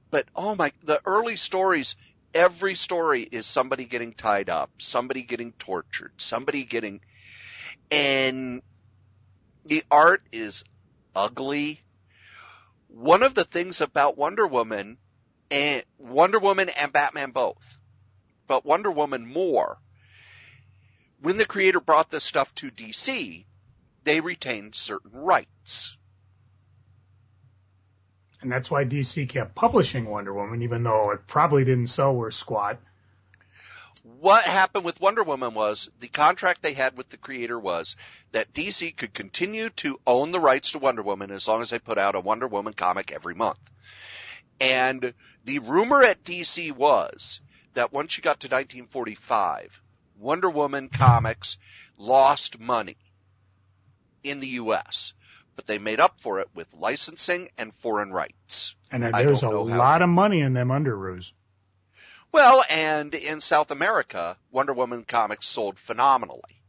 But the early stories, every story is somebody getting tied up, somebody getting tortured, and the art is ugly. One of the things about Wonder Woman and Batman both, but Wonder Woman more, when the creator brought this stuff to DC, they retained certain rights. And that's why DC kept publishing Wonder Woman, even though it probably didn't sell worth squat. What happened with Wonder Woman was the contract they had with the creator was that DC could continue to own the rights to Wonder Woman as long as they put out a Wonder Woman comic every month. And the rumor at DC was that once you got to 1945, Wonder Woman comics lost money in the U.S., but they made up for it with licensing and foreign rights. And there's a lot of money in them underoos. Well, and in South America, Wonder Woman comics sold phenomenally.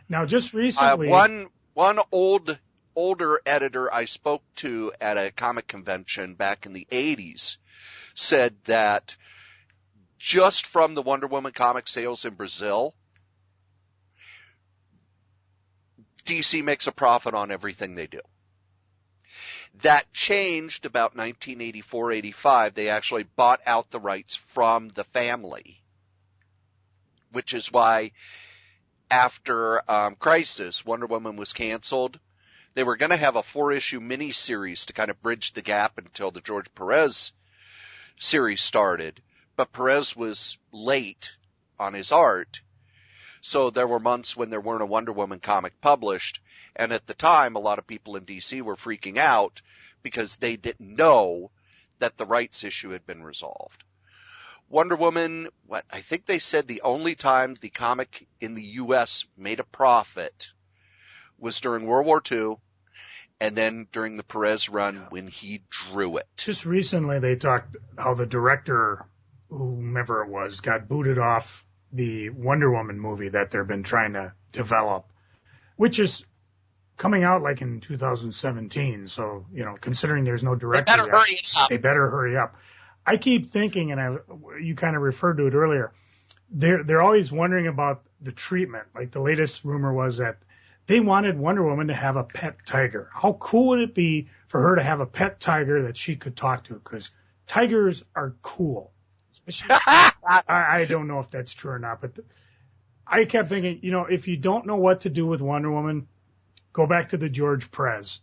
Now, just recently, one older editor I spoke to at a comic convention back in the 80s said that just from the Wonder Woman comic sales in Brazil, DC makes a profit on everything they do. That changed about 1984-85. They actually bought out the rights from the family, which is why after Crisis, Wonder Woman was canceled. They were going to have a 4-issue miniseries to kind of bridge the gap until the George Perez series started, but Perez was late on his art, so there were months when there weren't a Wonder Woman comic published. And at the time, a lot of people in DC were freaking out because they didn't know that the rights issue had been resolved. Wonder Woman, I think they said the only time the comic in the U.S. made a profit was during World War II and then during the Perez run when he drew it. Just recently they talked how the director, whomever it was, got booted off the Wonder Woman movie that they've been trying to develop, which is coming out like in 2017. So, considering there's no director yet, they better hurry up. I keep thinking, and you kind of referred to it earlier, they're always wondering about the treatment. Like the latest rumor was that they wanted Wonder Woman to have a pet tiger. How cool would it be for her to have a pet tiger that she could talk to? Because tigers are cool. I don't know if that's true or not, but I kept thinking, if you don't know what to do with Wonder Woman, go back to the George Perez.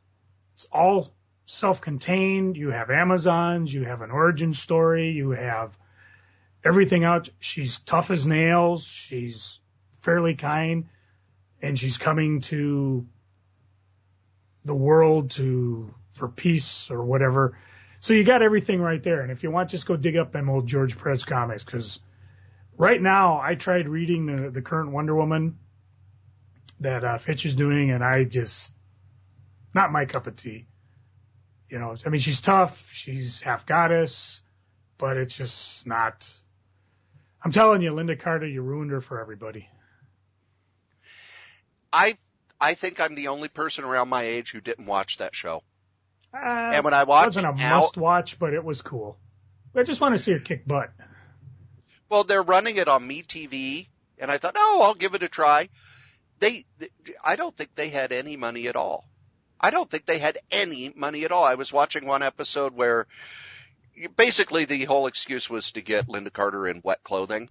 It's all self-contained. You have Amazons. You have an origin story. You have everything out. She's tough as nails. She's fairly kind. And she's coming to the world for peace or whatever. So you got everything right there. And if you want, just go dig up them old George Perez comics, because Right now, I tried reading the current Wonder Woman that Fitch is doing, and not my cup of tea. You know, I mean, she's tough, she's half goddess, but it's just not. I'm telling you, Linda Carter, you ruined her for everybody. I think I'm the only person around my age who didn't watch that show. And when I watched it wasn't a must-watch, but it was cool. I just want to see her kick butt. Well, they're running it on MeTV, and I thought, I'll give it a try. I don't think they had any money at all. I was watching one episode where basically the whole excuse was to get Linda Carter in wet clothing.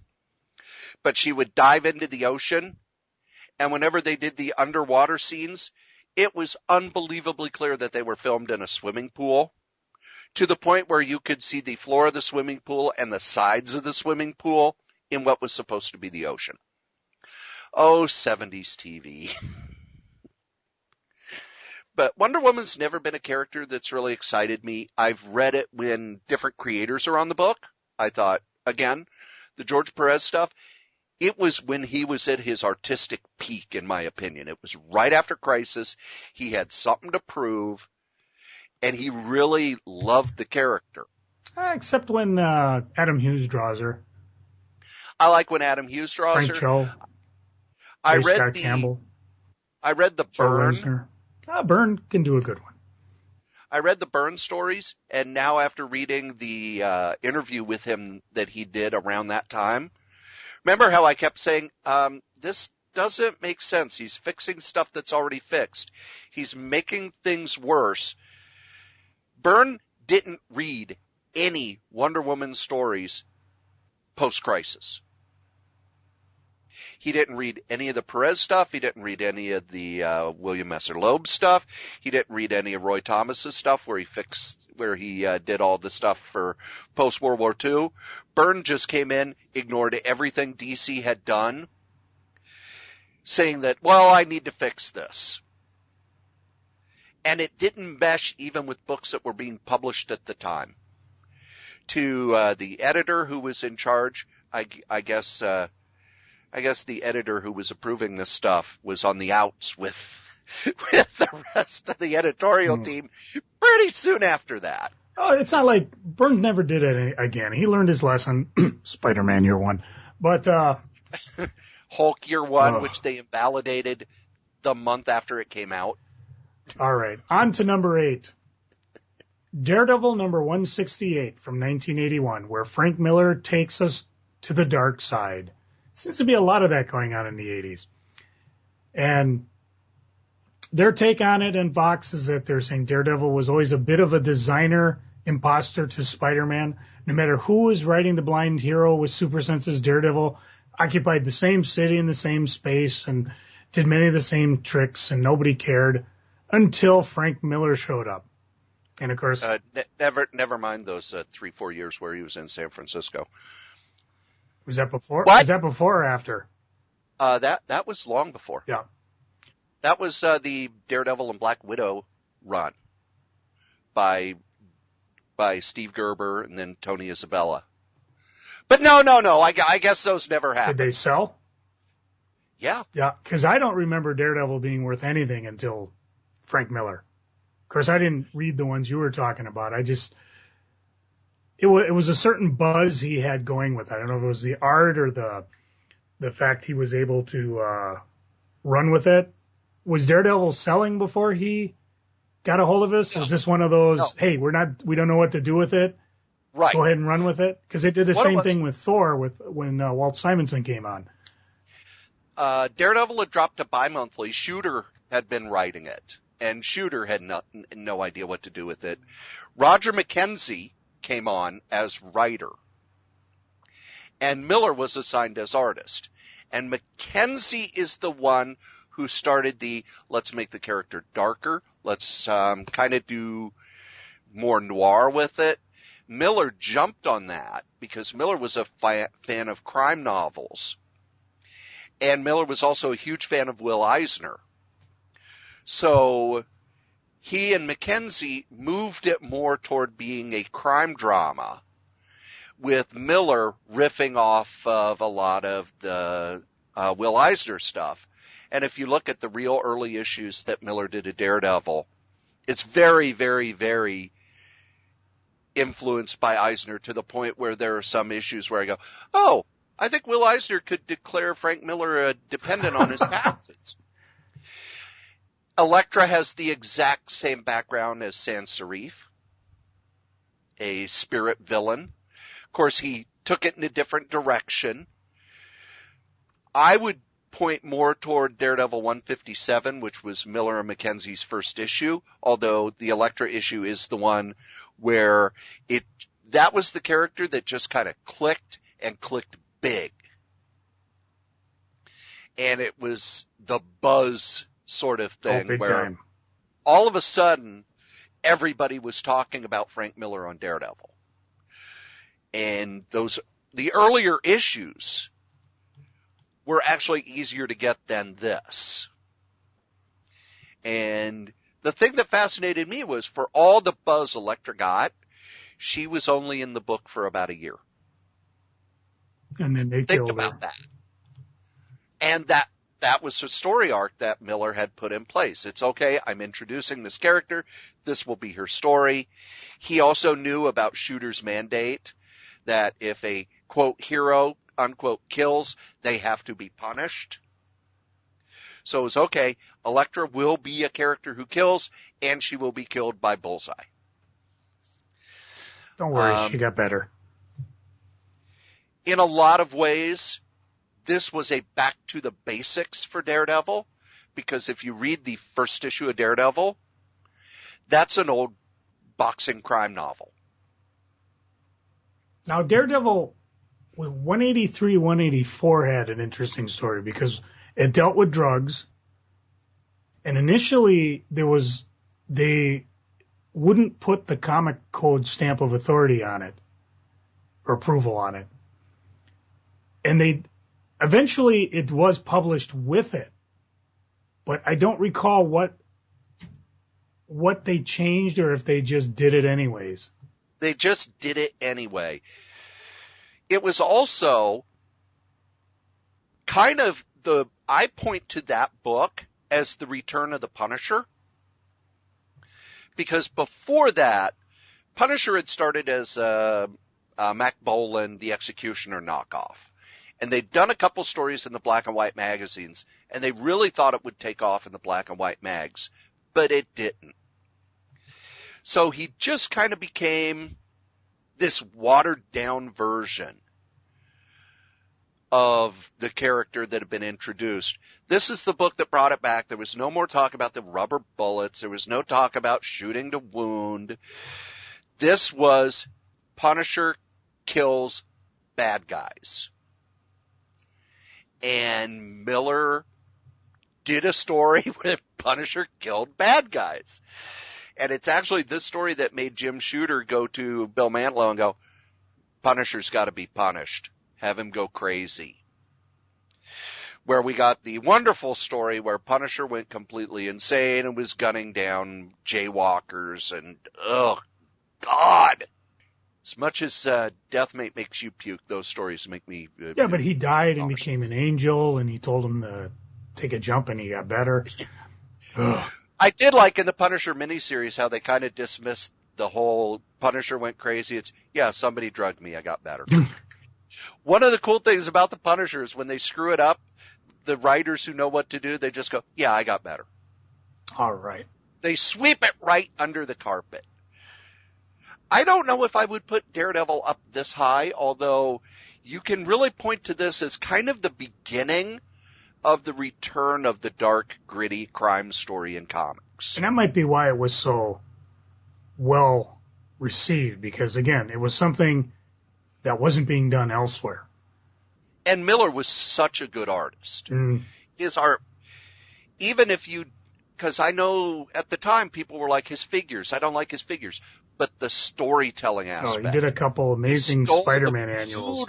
But she would dive into the ocean, and whenever they did the underwater scenes, it was unbelievably clear that they were filmed in a swimming pool, to the point where you could see the floor of the swimming pool and the sides of the swimming pool in what was supposed to be the ocean. Oh, 70s TV. But Wonder Woman's never been a character that's really excited me. I've read it when different creators are on the book. I thought, again, the George Perez stuff, it was when he was at his artistic peak, in my opinion. It was right after Crisis. He had something to prove, and he really loved the character. Except when Adam Hughes draws her. I like when Adam Hughes draws Frank her. Cho. I read Scott Campbell. I read the Byrne. Byrne can do a good one. I read the Byrne stories, and now after reading the interview with him that he did around that time, remember how I kept saying, this doesn't make sense. He's fixing stuff that's already fixed. He's making things worse. Byrne didn't read any Wonder Woman stories post-Crisis. He didn't read any of the Perez stuff. He didn't read any of the William Messer Loeb stuff. He didn't read any of Roy Thomas's stuff where he did all the stuff for post-World War II. Byrne just came in, ignored everything DC had done, saying that, I need to fix this. And it didn't mesh even with books that were being published at the time. To the editor who was in charge, I guess the editor who was approving this stuff was on the outs with the rest of the editorial team pretty soon after that. Oh, it's not like Byrne never did it again. He learned his lesson. Spider-Man Year One, but Hulk Year One, which they invalidated the month after it came out. All right, on to number 8. Daredevil number 168 from 1981, where Frank Miller takes us to the dark side. Seems to be a lot of that going on in the 80s. And their take on it in Vox is that they're saying Daredevil was always a bit of a designer imposter to Spider-Man. No matter who was writing the blind hero with super senses, Daredevil occupied the same city and the same space and did many of the same tricks, and nobody cared until Frank Miller showed up. And of course, never mind those 3-4 years where he was in San Francisco. Was that before? What? Was that before or after? That was long before. Yeah. That was the Daredevil and Black Widow run by Steve Gerber and then Tony Isabella. But no. I guess those never happened. Did they sell? Yeah. Yeah, because I don't remember Daredevil being worth anything until Frank Miller. Of course, I didn't read the ones you were talking about. It was a certain buzz he had going with it. I don't know if it was the art or the fact he was able to run with it. Was Daredevil selling before he got a hold of us? No. Was this one of those, hey, we don't know what to do with it. Right. Go ahead and run with it? Because they did the same thing with Thor when Walt Simonson came on. Daredevil had dropped to bi-monthly. Shooter had been writing it, and Shooter had no idea what to do with it. Roger McKenzie came on as writer, and Miller was assigned as artist. And McKenzie is the one who started let's make the character darker, let's kind of do more noir with it. Miller jumped on that because Miller was a fan of crime novels, and Miller was also a huge fan of Will Eisner. So he and McKenzie moved it more toward being a crime drama, with Miller riffing off of a lot of the Will Eisner stuff. And if you look at the real early issues that Miller did of Daredevil, it's very, very, very influenced by Eisner, to the point where there are some issues where I go, oh, I think Will Eisner could declare Frank Miller a dependent on his taxes. Elektra has the exact same background as Sans Serif, a spirit villain. Of course, he took it in a different direction. I would point more toward Daredevil 157, which was Miller and McKenzie's first issue, although the Elektra issue is the one where that was the character that just kind of clicked, and clicked big. And it was the buzz sort of thing where time. All of a sudden everybody was talking about Frank Miller on Daredevil. And the earlier issues were actually easier to get than this. And the thing that fascinated me was, for all the buzz Elektra got, she was only in the book for about a year. And then they Think killed about her. that. And that was a story arc that Miller had put in place. It's okay, I'm introducing this character. This will be her story. He also knew about Shooter's mandate, that if a, quote, hero, unquote, kills, they have to be punished. So it was okay, Elektra will be a character who kills, and she will be killed by Bullseye. Don't worry, she got better. In a lot of ways, this was a back to the basics for Daredevil, because if you read the first issue of Daredevil, that's an old boxing crime novel. Now, Daredevil 183, 184 had an interesting story because it dealt with drugs. And initially they wouldn't put the comic code stamp of authority on it or approval on it. And eventually it was published with it, but I don't recall what they changed or if they just did it anyways. They just did it anyway. It was also kind of I point to that book as the return of the Punisher. Because before that, Punisher had started as Mac Bolan, the Executioner knockoff. And they'd done a couple stories in the black and white magazines, and they really thought it would take off in the black and white mags, but it didn't. So he just kind of became this watered down version of the character that had been introduced. This is the book that brought it back. There was no more talk about the rubber bullets. There was no talk about shooting to wound. This was Punisher kills bad guys. And Miller did a story where Punisher killed bad guys. And it's actually this story that made Jim Shooter go to Bill Mantlo and go, Punisher's got to be punished. Have him go crazy. Where we got the wonderful story where Punisher went completely insane and was gunning down jaywalkers and, oh, God. As much as Deathmate makes you puke, those stories make me... yeah, but he died and became an angel, and he told him to take a jump, and he got better. I did like in the Punisher miniseries how they kind of dismissed the whole Punisher went crazy. It's, yeah, somebody drugged me, I got better. One of the cool things about the Punisher is when they screw it up, the writers who know what to do, they just go, yeah, I got better. All right. They sweep it right under the carpet. I don't know if I would put Daredevil up this high, although you can really point to this as kind of the beginning of the return of the dark, gritty crime story in comics. And that might be why it was so well received, because, again, it was something that wasn't being done elsewhere. And Miller was such a good artist. His art, even if you, because I know at the time people were like, his figures, I don't like his figures. But the storytelling aspect. Oh, he did a couple amazing Spider-Man annuals.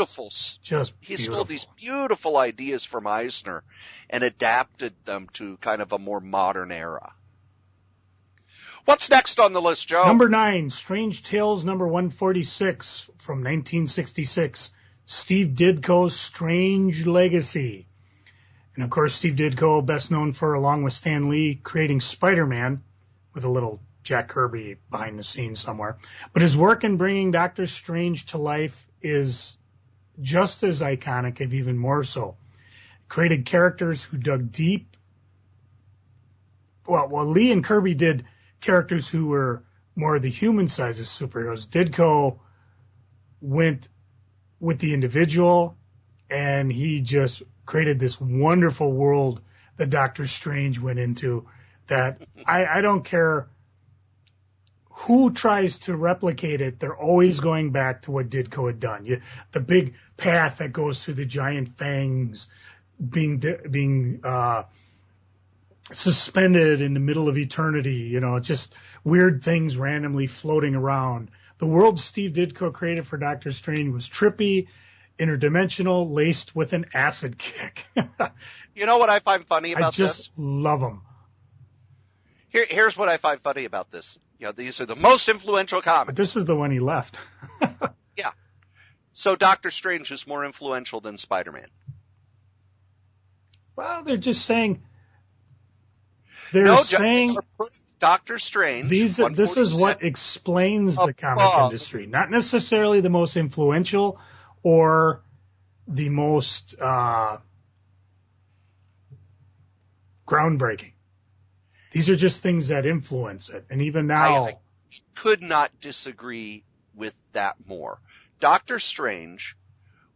He stole these beautiful ideas from Eisner and adapted them to kind of a more modern era. What's next on the list, Joe? Number 9, Strange Tales number 146 from 1966. Steve Ditko's Strange Legacy. And of course, Steve Ditko, best known for, along with Stan Lee, creating Spider-Man, with a little Jack Kirby behind the scenes somewhere. But his work in bringing Doctor Strange to life is just as iconic, if even more so. Created characters who dug deep. Well, Lee and Kirby did characters who were more the human size of superheroes. Ditko went with the individual, and he just created this wonderful world that Doctor Strange went into that I don't care who tries to replicate it, they're always going back to what Ditko had done. The big path that goes through the giant fangs, being suspended in the middle of eternity, just weird things randomly floating around. The world Steve Ditko created for Doctor Strange was trippy, interdimensional, laced with an acid kick. You know what I find funny about this? I just love them. Here's what I find funny about this. These are the most influential comics. But this is the one he left. Yeah. So Doctor Strange is more influential than Spider-Man. Well, they're just saying. Doctor Strange. This is what explains the comic industry, not necessarily the most influential or the most groundbreaking. These are just things that influence it. And even now, I could not disagree with that more. Doctor Strange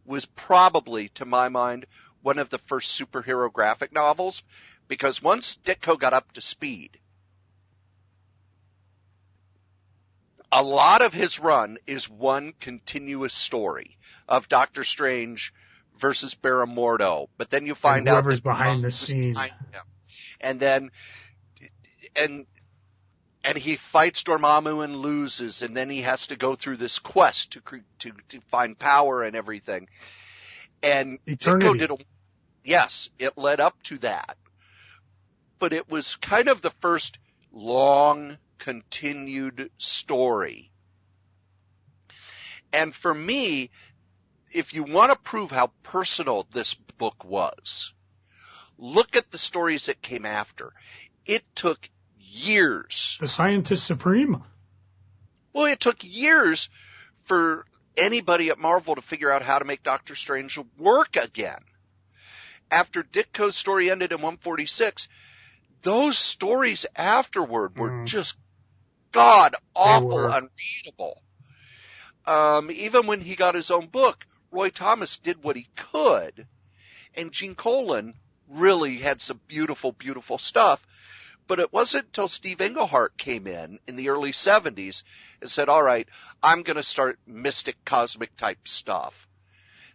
was probably, to my mind, one of the first superhero graphic novels, because once Ditko got up to speed, a lot of his run is one continuous story of Doctor Strange versus Baramordo. But then you find out whoever's behind the scene. And then and he fights Dormammu and loses, and then he has to go through this quest to find power and everything. And Eternity. Yes, it led up to that. But it was kind of the first long, continued story. And for me, if you want to prove how personal this book was, look at the stories that came after. It took years. The Scientist Supreme? Well, it took years for anybody at Marvel to figure out how to make Doctor Strange work again. After Ditko's story ended in 146, those stories afterward were just god-awful, unreadable. Even when he got his own book, Roy Thomas did what he could, and Gene Colan really had some beautiful, beautiful stuff. But it wasn't until Steve Englehart came in the early 70s and said, all right, I'm going to start mystic, cosmic type stuff,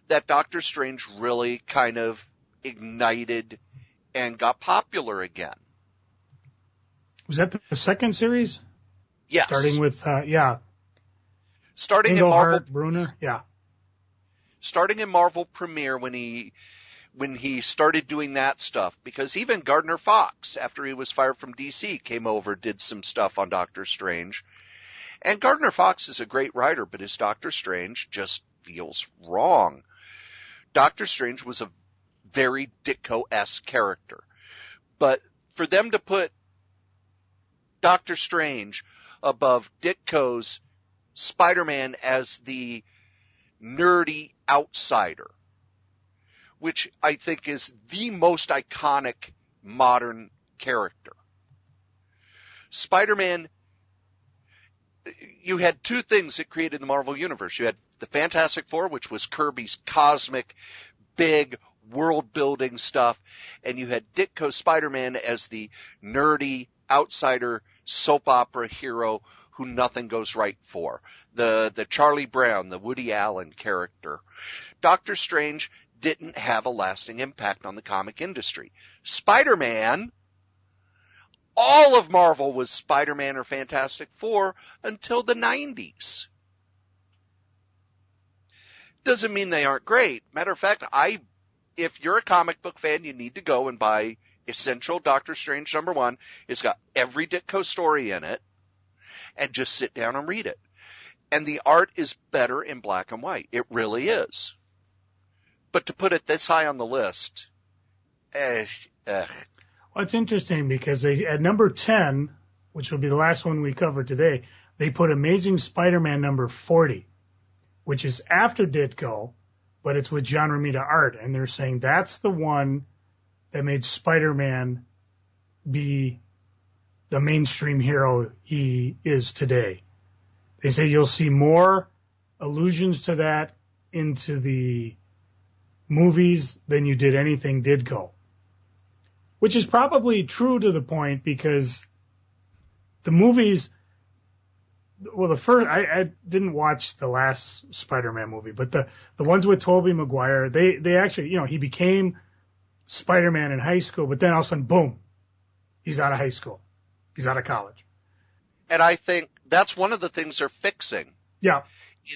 that Doctor Strange really kind of ignited and got popular again. Was that the second series? Yes. Starting with, Starting in Marvel. Brunner, yeah. Starting in Marvel Premiere when he started doing that stuff, because even Gardner Fox, after he was fired from DC, came over, did some stuff on Doctor Strange. And Gardner Fox is a great writer, but his Doctor Strange just feels wrong. Doctor Strange was a very Ditko-esque character. But for them to put Doctor Strange above Ditko's Spider-Man as the nerdy outsider, which I think is the most iconic modern character. Spider-Man, you had two things that created the Marvel Universe. You had the Fantastic Four, which was Kirby's cosmic, big, world-building stuff, and you had Ditko Spider-Man as the nerdy, outsider, soap opera hero who nothing goes right for. The Charlie Brown, the Woody Allen character. Doctor Strange didn't have a lasting impact on the comic industry. Spider-Man, all of Marvel was Spider-Man or Fantastic Four until the 90s. Doesn't mean they aren't great. Matter of fact, if you're a comic book fan, you need to go and buy Essential Doctor Strange #1. It's got every Ditko story in it. and just sit down and read it. And the art is better in black and white. It really is. But to put it this high on the list, Well, it's interesting because at number 10, which will be the last one we cover today, they put Amazing Spider-Man number 40, which is after Ditko, but it's with John Romita art. And they're saying that's the one that made Spider-Man be the mainstream hero he is today. They say you'll see more allusions to that into the movies than you did anything Ditko, which is probably true to the point because the movies, well, the first, I didn't watch the last Spider-Man movie, but the ones with Tobey Maguire, they actually, he became Spider-Man in high school, but then all of a sudden, boom, he's out of high school. He's out of college. And I think that's one of the things they're fixing. Yeah.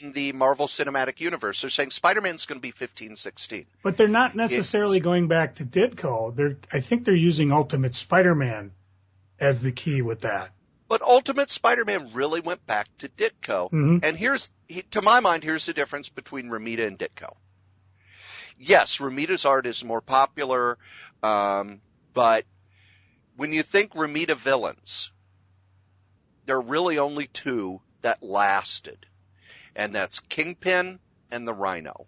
In the Marvel Cinematic Universe. They're saying Spider-Man's going to be 15, 16. But they're not necessarily going back to Ditko. I think they're using Ultimate Spider-Man as the key with that. But Ultimate Spider-Man really went back to Ditko. Mm-hmm. And to my mind, here's the difference between Romita and Ditko. Yes, Romita's art is more popular, but when you think Romita villains, there are really only two that lasted, and that's Kingpin and the Rhino.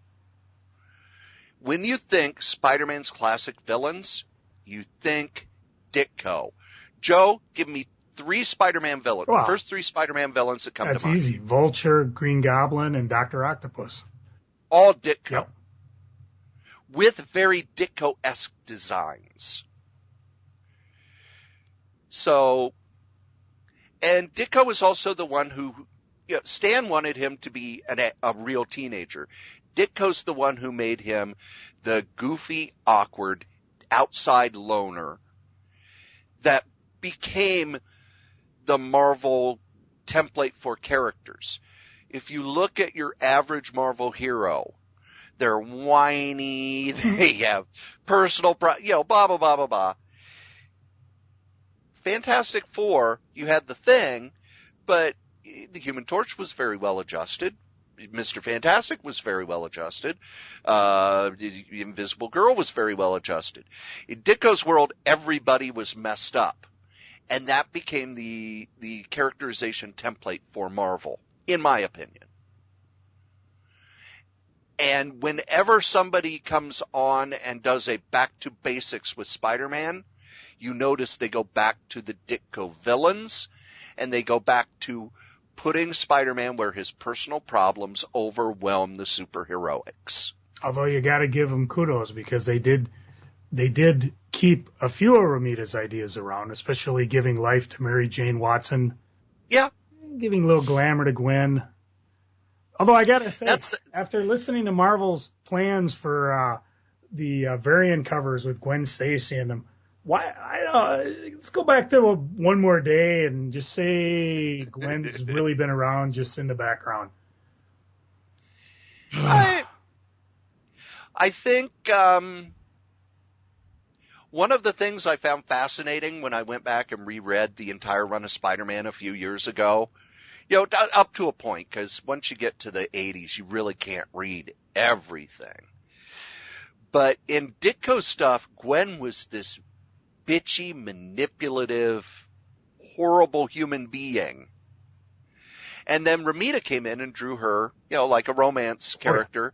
When you think Spider-Man's classic villains, you think Ditko. Joe, give me 3 Spider-Man villains. Wow. The first 3 Spider-Man villains that come to mind. That's easy. Vulture, Green Goblin, and Dr. Octopus. All Ditko. Yep. With very Ditko-esque designs. So, and Ditko was also the one who, Stan wanted him to be a real teenager. Ditko's the one who made him the goofy, awkward, outside loner that became the Marvel template for characters. If you look at your average Marvel hero, they're whiny, they have personal, blah, blah, blah, blah, blah. Fantastic Four, you had the Thing, but the Human Torch was very well adjusted. Mr. Fantastic was very well adjusted. The Invisible Girl was very well adjusted. In Ditko's world, everybody was messed up. And that became the characterization template for Marvel, in my opinion. And whenever somebody comes on and does a back to basics with Spider-Man, you notice they go back to the Ditko villains, and they go back to putting Spider-Man where his personal problems overwhelm the superheroics. Although you got to give them kudos because they did keep a few of Romita's ideas around, especially giving life to Mary Jane Watson. Yeah. Giving a little glamour to Gwen. Although I got to say, after listening to Marvel's plans for the variant covers with Gwen Stacy in them, let's go back to one more day and just say Gwen's really been around just in the background. I think one of the things I found fascinating when I went back and reread the entire run of Spider-Man a few years ago, up to a point, because once you get to the 80s, you really can't read everything. But in Ditko's stuff, Gwen was this bitchy, manipulative, horrible human being. And then Romita came in and drew her, like a romance character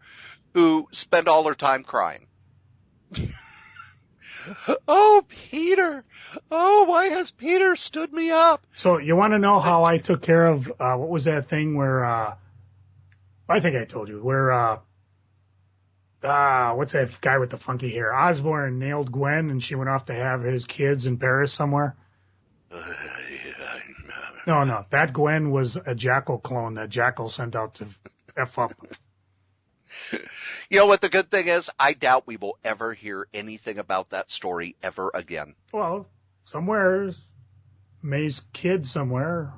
who spent all her time crying. Oh, Peter! Oh, why has Peter stood me up? So you want to know how I took care of, what was that thing where, I think I told you, where, what's that guy with the funky hair? Osborn nailed Gwen and she went off to have his kids in Paris somewhere? No. That Gwen was a Jackal clone that Jackal sent out to F up. You know what the good thing is? I doubt we will ever hear anything about that story ever again. Well, somewhere, May's kid somewhere.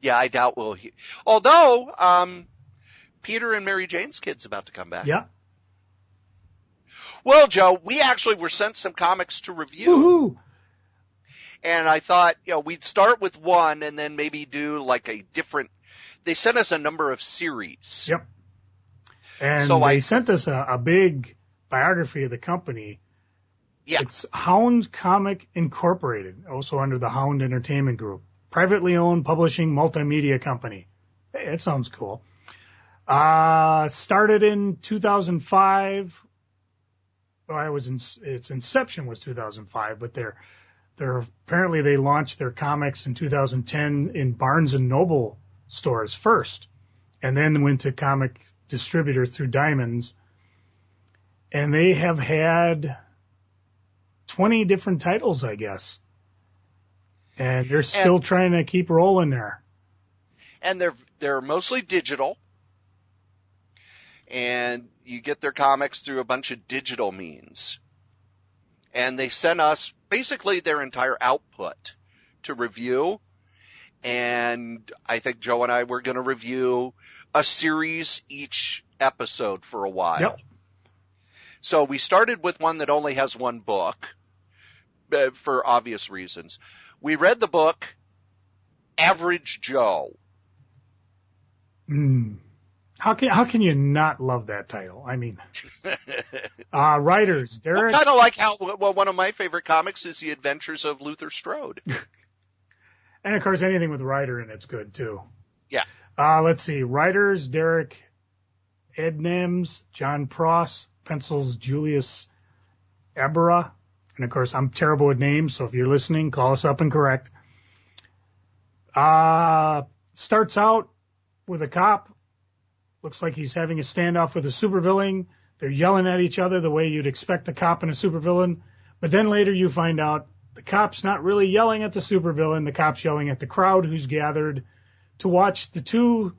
Yeah, I doubt we'll hear. Although, Peter and Mary Jane's kid's about to come back. Yeah. Well, Joe, we actually were sent some comics to review. Woohoo! And I thought, we'd start with one and then maybe do like a different, they sent us a number of series. Yep. And so they sent us a big biography of the company. Yeah. It's Hound Comics Incorporated, also under the Hound Entertainment Group. Privately owned publishing multimedia company. Hey, that sounds cool. Started in 2005. Well, its inception was 2005, but they're apparently they launched their comics in 2010 in Barnes and Noble stores first, and then went to comic distributor through Diamonds. And they have had 20 different titles, I guess. And they're still trying to keep rolling there. And they're mostly digital. And you get their comics through a bunch of digital means. And they sent us basically their entire output to review. And I think Joe and I were going to review a series each episode for a while. Yep. So we started with one that only has one book, for obvious reasons. We read the book, Average Joe. How can you not love that title? I mean, writers, Derek. Kind of like one of my favorite comics is The Adventures of Luther Strode. And of course, anything with writer in it's good too. Yeah. Let's see. Writers, Derek Ednems, John Pross, pencils Julius Ebera. And of course, I'm terrible with names, so if you're listening, call us up and correct. Starts out with a cop. Looks like he's having a standoff with a supervillain. They're yelling at each other the way you'd expect a cop and a supervillain. But then later you find out the cop's not really yelling at the supervillain. The cop's yelling at the crowd who's gathered to watch the two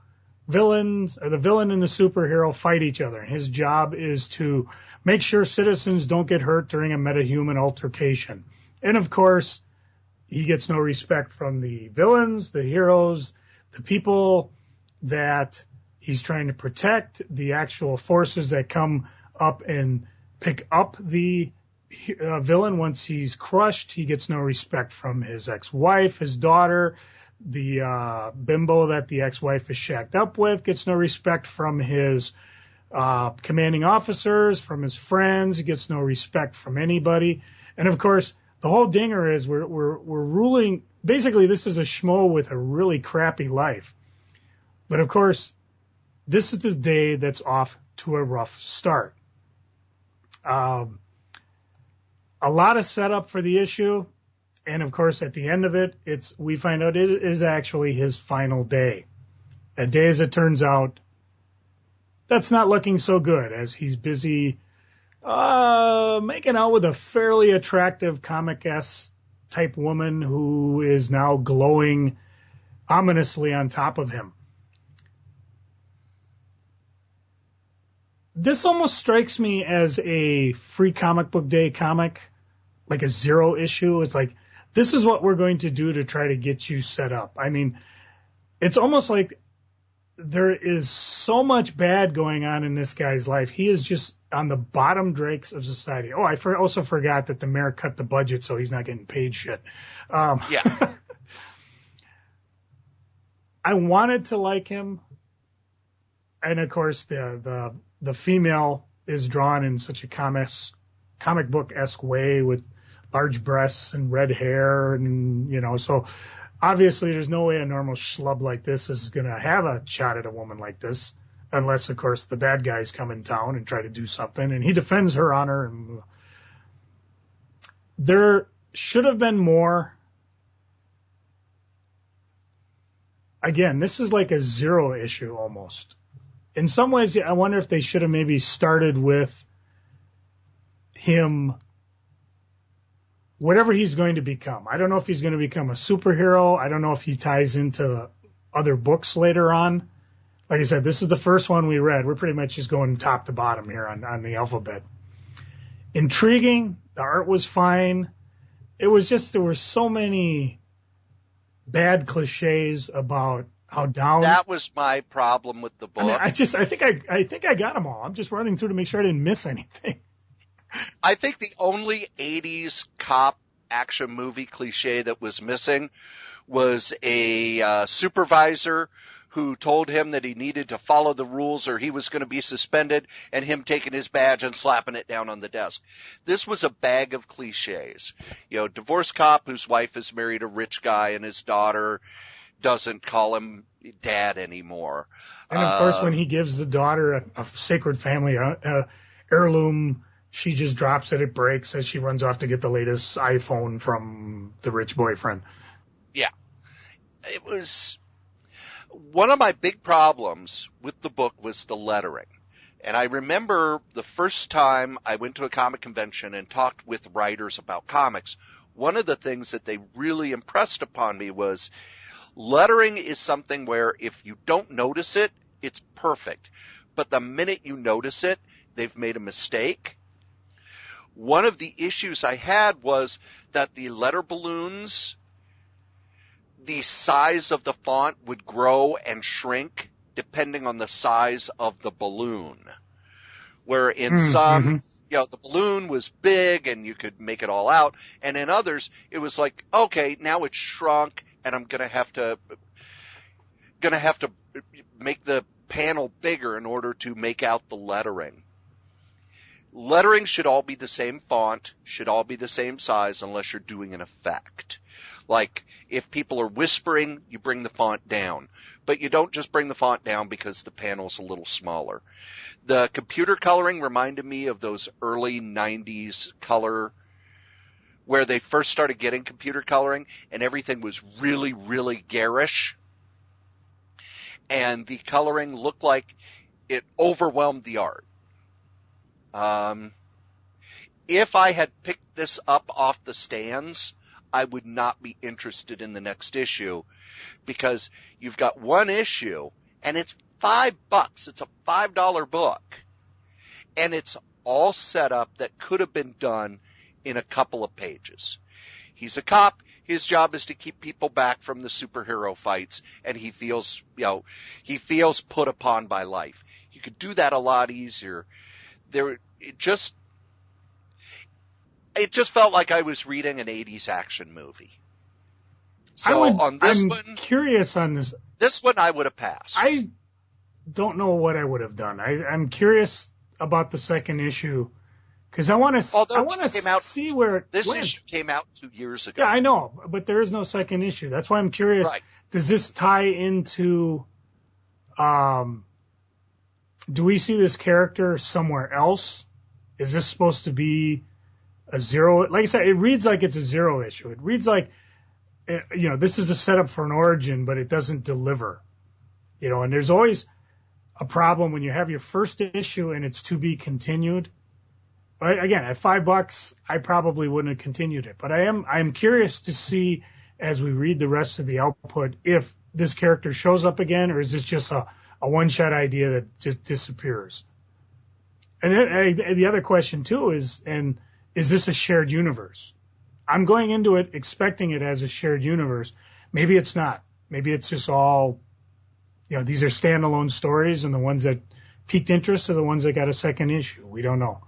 villains, or the villain and the superhero, fight each other. And his job is to make sure citizens don't get hurt during a metahuman altercation. And of course, he gets no respect from the villains, the heroes, the people that he's trying to protect, the actual forces that come up and pick up the villain once he's crushed. He gets no respect from his ex-wife, his daughter, the bimbo that the ex-wife is shacked up with, gets no respect from his commanding officers, from his friends. He gets no respect from anybody. And of course, the whole dinger is we're ruling. Basically, this is a schmo with a really crappy life. But of course, this is the day that's off to a rough start. A lot of setup for the issue. And of course, at the end of it, we find out it is actually his final day. A day, as it turns out, that's not looking so good, as he's busy making out with a fairly attractive comic-esque type woman who is now glowing ominously on top of him. This almost strikes me as a free comic book day comic, like a zero issue. It's like, this is what we're going to do to try to get you set up. I mean, it's almost like there is so much bad going on in this guy's life. He is just on the bottom dregs of society. Oh, I also forgot that the mayor cut the budget, so he's not getting paid shit. Yeah. I wanted to like him. And of course, the female is drawn in such a comic book-esque way with large breasts and red hair, and so obviously there's no way a normal schlub like this is going to have a shot at a woman like this, unless of course the bad guys come in town and try to do something, and he defends her honor. And there should have been more. Again, this is like a zero issue almost. In some ways, I wonder if they should have maybe started with him, whatever he's going to become. I don't know if he's going to become a superhero. I don't know if he ties into other books later on. Like I said, this is the first one we read. We're pretty much just going top to bottom here on the alphabet. Intriguing. The art was fine. It was just, there were so many bad cliches about how down. That was my problem with the book. I think I got them all. I'm just running through to make sure I didn't miss anything. I think the only 80s cop action movie cliche that was missing was a supervisor who told him that he needed to follow the rules or he was going to be suspended, and him taking his badge and slapping it down on the desk. This was a bag of cliches. Divorced cop whose wife is married a rich guy and his daughter doesn't call him dad anymore. And of course, when he gives the daughter a sacred family heirloom, she just drops it, it breaks as she runs off to get the latest iPhone from the rich boyfriend. Yeah. It was one of my big problems with the book was the lettering. And I remember the first time I went to a comic convention and talked with writers about comics, one of the things that they really impressed upon me was lettering is something where if you don't notice it, it's perfect. But the minute you notice it, they've made a mistake. One of the issues I had was that the letter balloons, the size of the font would grow and shrink depending on the size of the balloon. Where in some, the balloon was big and you could make it all out. And in others, it was like, okay, now it's shrunk and I'm going to have to make the panel bigger in order to make out the lettering. Lettering should all be the same font, should all be the same size unless you're doing an effect. Like, if people are whispering, you bring the font down. But you don't just bring the font down because the panel's a little smaller. The computer coloring reminded me of those early 90s color, where they first started getting computer coloring, and everything was really, really garish. And the coloring looked like it overwhelmed the art. If I had picked this up off the stands, I would not be interested in the next issue, because you've got one issue and it's $5. It's a $5 book, and it's all set up that could have been done in a couple of pages. He's a cop. His job is to keep people back from the superhero fights, and he feels put upon by life. You could do that a lot easier. It just felt like I was reading an 80s action movie. So I'm curious on this. This one I would have passed. I don't know what I would have done. I'm curious about the second issue because I want to see where this went. issue came out 2 years ago. Yeah, I know, but there is no second issue. That's why I'm curious. Right. Does this tie into? Do we see this character somewhere else? Is this supposed to be a zero? Like I said, it reads like it's a zero issue. It reads like, this is a setup for an origin, but it doesn't deliver. And there's always a problem when you have your first issue and it's to be continued. But again, at $5, I probably wouldn't have continued it. But I'm curious to see as we read the rest of the output if this character shows up again, or is this just a one-shot idea that just disappears? And then the other question too is this a shared universe? I'm going into it expecting it as a shared universe. Maybe it's not. Maybe it's just all, these are standalone stories, and the ones that piqued interest are the ones that got a second issue. We don't know.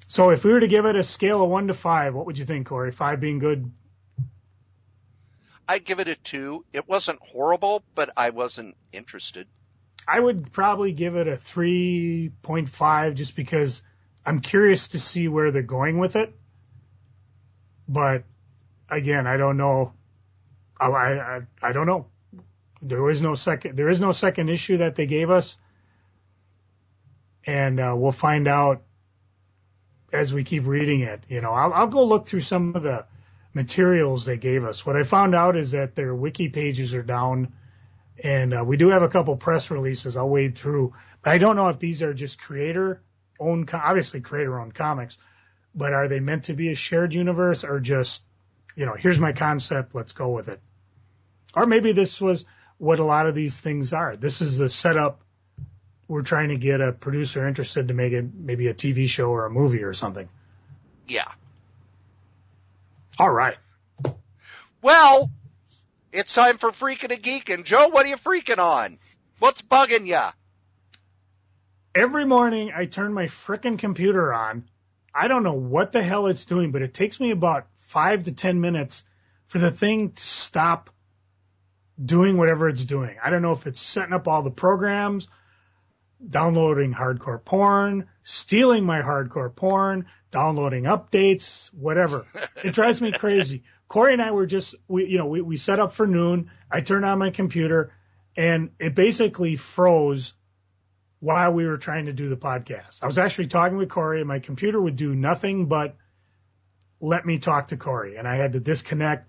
So if we were to give it a scale of 1 to 5, what would you think, Cory? 5 being good? I'd give it a 2. It wasn't horrible, but I wasn't interested. I would probably give it a 3.5 just because I'm curious to see where they're going with it. But again, I don't know. I don't know. There is no second issue that they gave us. And we'll find out as we keep reading it. I'll go look through some of the materials they gave us. What I found out is that their wiki pages are down, and we do have a couple press releases I'll wade through. But I don't know if these are just creator-owned, obviously creator-owned comics, but are they meant to be a shared universe, or just, here's my concept, let's go with it. Or maybe this was what a lot of these things are. This is the setup. We're trying to get a producer interested to make it maybe a TV show or a movie or something. Yeah. All right. Well, it's time for Freaking and Geeking. Joe, what are you freaking on? What's bugging ya? Every morning I turn my frickin' computer on. I don't know what the hell it's doing, but it takes me about 5 to 10 minutes for the thing to stop doing whatever it's doing. I don't know if it's setting up all the programs, downloading hardcore porn, stealing my hardcore porn, downloading updates, whatever. It drives me crazy. Cory and I were we set up for noon. I turned on my computer, and it basically froze while we were trying to do the podcast. I was actually talking with Cory, and my computer would do nothing but let me talk to Cory, and I had to disconnect.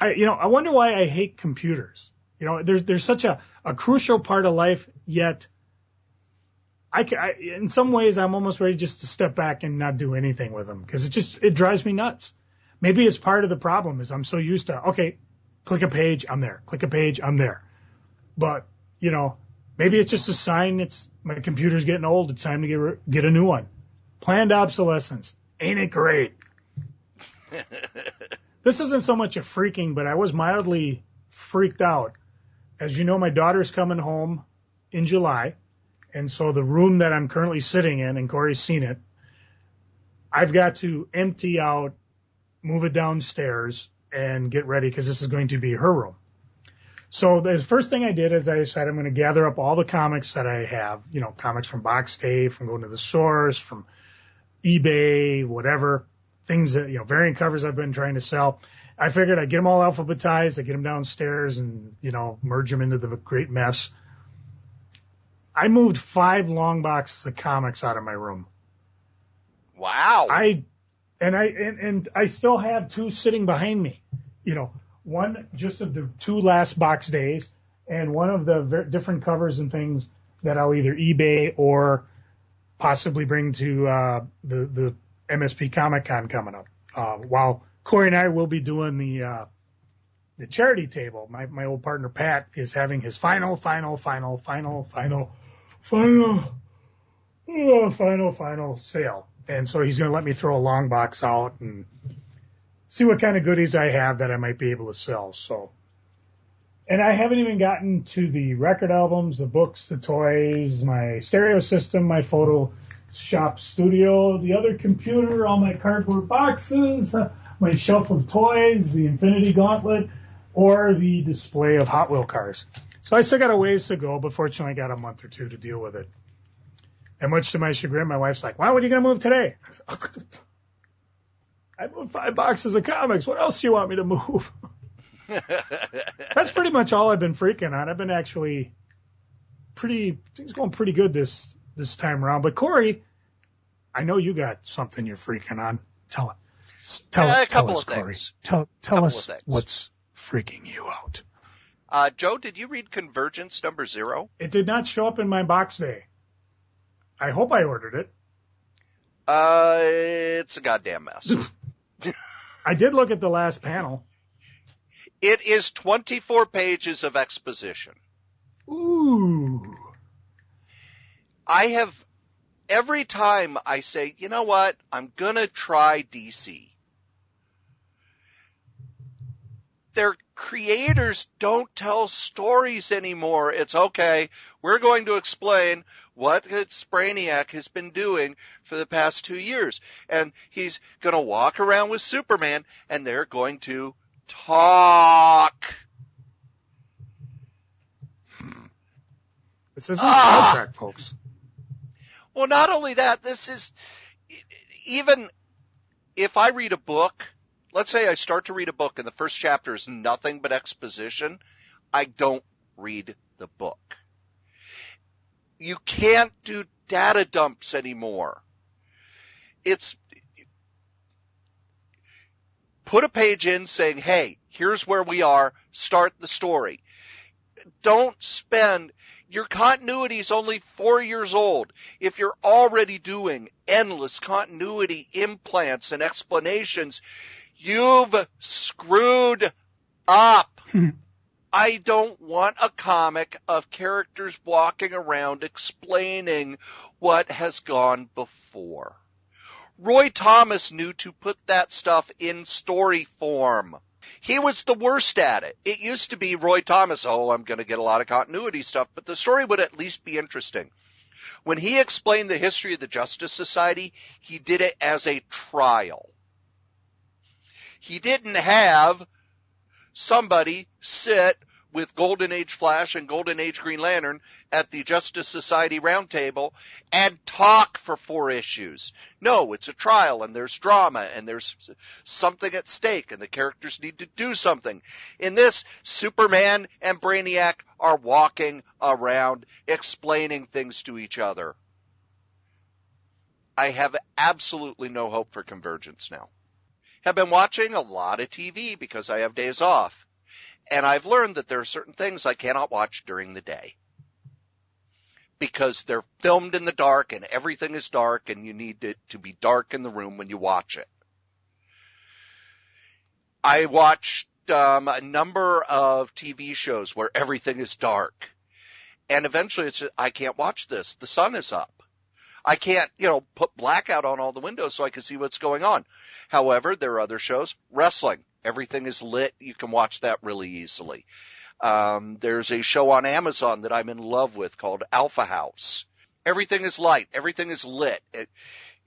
I wonder why I hate computers. There's such a crucial part of life, yet in some ways I'm almost ready just to step back and not do anything with them because it drives me nuts. Maybe it's part of the problem is I'm so used to, okay, click a page, I'm there. Click a page, I'm there. But, maybe it's just a sign my computer's getting old. It's time to get a new one. Planned obsolescence. Ain't it great? This isn't so much a freaking, but I was mildly freaked out. As you know, my daughter's coming home in July. And so the room that I'm currently sitting in, and Cory's seen it, I've got to empty out, move it downstairs, and get ready because this is going to be her room. So the first thing I did is I decided I'm going to gather up all the comics that I have, comics from Box Day, from going to the source, from eBay, whatever, things that, variant covers I've been trying to sell. I figured I'd get them all alphabetized, I'd get them downstairs and, merge them into the great mess. I moved 5 long boxes of comics out of my room. Wow. I still have 2 sitting behind me. One just of the 2 last Box Days, and one of the different covers and things that I'll either eBay or possibly bring to the MSP Comic Con coming up. While Cory and I will be doing the charity table, my old partner Pat is having his final sale. And so he's going to let me throw a long box out and see what kind of goodies I have that I might be able to sell. So, and I haven't even gotten to the record albums, the books, the toys, my stereo system, my Photoshop studio, the other computer, all my cardboard boxes, my shelf of toys, the Infinity Gauntlet, or the display of Hot Wheel cars. So I still got a ways to go, but fortunately I got a month or 2 to deal with it. And much to my chagrin, my wife's like, "Why, what are you going to move today?" I said, "I moved 5 boxes of comics. What else do you want me to move?" That's pretty much all I've been freaking on. I've been actually things going pretty good this time around. But Cory, I know you got something you're freaking on. Tell us, Cory. Tell us what's freaking you out. Joe, did you read Convergence #0? It did not show up in my Box Day. I hope I ordered it. It's a goddamn mess. I did look at the last panel. It is 24 pages of exposition. Ooh. Every time I say, you know what, I'm going to try DC. Their creators don't tell stories anymore. It's okay. We're going to explain what Brainiac has been doing for the past 2 years. And he's going to walk around with Superman, and they're going to talk. This isn't Star Trek, folks. Well, not only that, this is, even if I read a book, let's say I start to read a book and the first chapter is nothing but exposition, I don't read the book. You can't do data dumps anymore. It's put a page in saying, hey, here's where we are, start the story. Don't spend, your continuity is only 4 years old. If you're already doing endless continuity implants and explanations, you've screwed up. I don't want a comic of characters walking around explaining what has gone before. Roy Thomas knew to put that stuff in story form. He was the worst at it. It used to be Roy Thomas, I'm going to get a lot of continuity stuff, but the story would at least be interesting. When he explained the history of the Justice Society, he did it as a trial. He didn't have somebody sit with Golden Age Flash and Golden Age Green Lantern at the Justice Society roundtable and talk for 4 issues. No, it's a trial, and there's drama, and there's something at stake, and the characters need to do something. In this, Superman and Brainiac are walking around explaining things to each other. I have absolutely no hope for convergence now. Have been watching a lot of TV because I have days off. And I've learned that there are certain things I cannot watch during the day because they're filmed in the dark and everything is dark and you need it to be dark in the room when you watch it. I watched a number of TV shows where everything is dark. And eventually I can't watch this. The sun is up. I can't, put blackout on all the windows so I can see what's going on. However, there are other shows. Wrestling. Everything is lit. You can watch that really easily. There's a show on Amazon that I'm in love with called Alpha House. Everything is light. Everything is lit.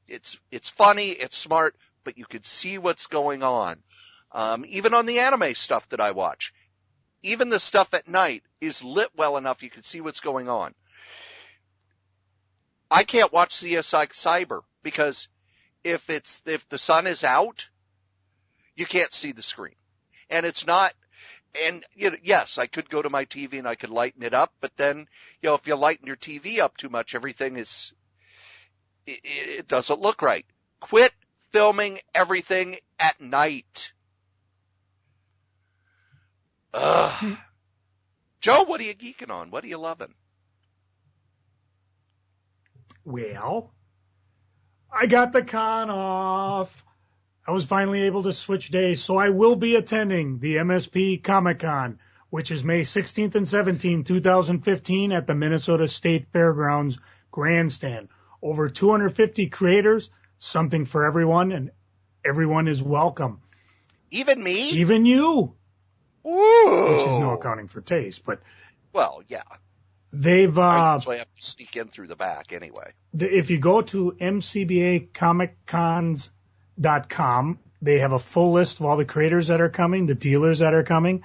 It's funny. It's smart, but you can see what's going on. Even on the anime stuff that I watch, even the stuff at night is lit well enough you can see what's going on. I can't watch CSI Cyber because if the sun is out, you can't see the screen. And it's not, and yes, I could go to my TV and I could lighten it up, but then, if you lighten your TV up too much, everything it doesn't look right. Quit filming everything at night. Ugh. Joe, what are you geeking on? What are you loving? Well, I got the con off. I was finally able to switch days, so I will be attending the MSP Comic-Con, which is May 16th and 17th, 2015 at the Minnesota State Fairgrounds Grandstand. Over 250 creators, something for everyone, and everyone is welcome. Even me? Even you. Ooh. Which is no accounting for taste, but... Well, yeah. They've... so I have to sneak in through the back anyway. If you go to mcbacomiccons.com, they have a full list of all the creators that are coming, the dealers that are coming.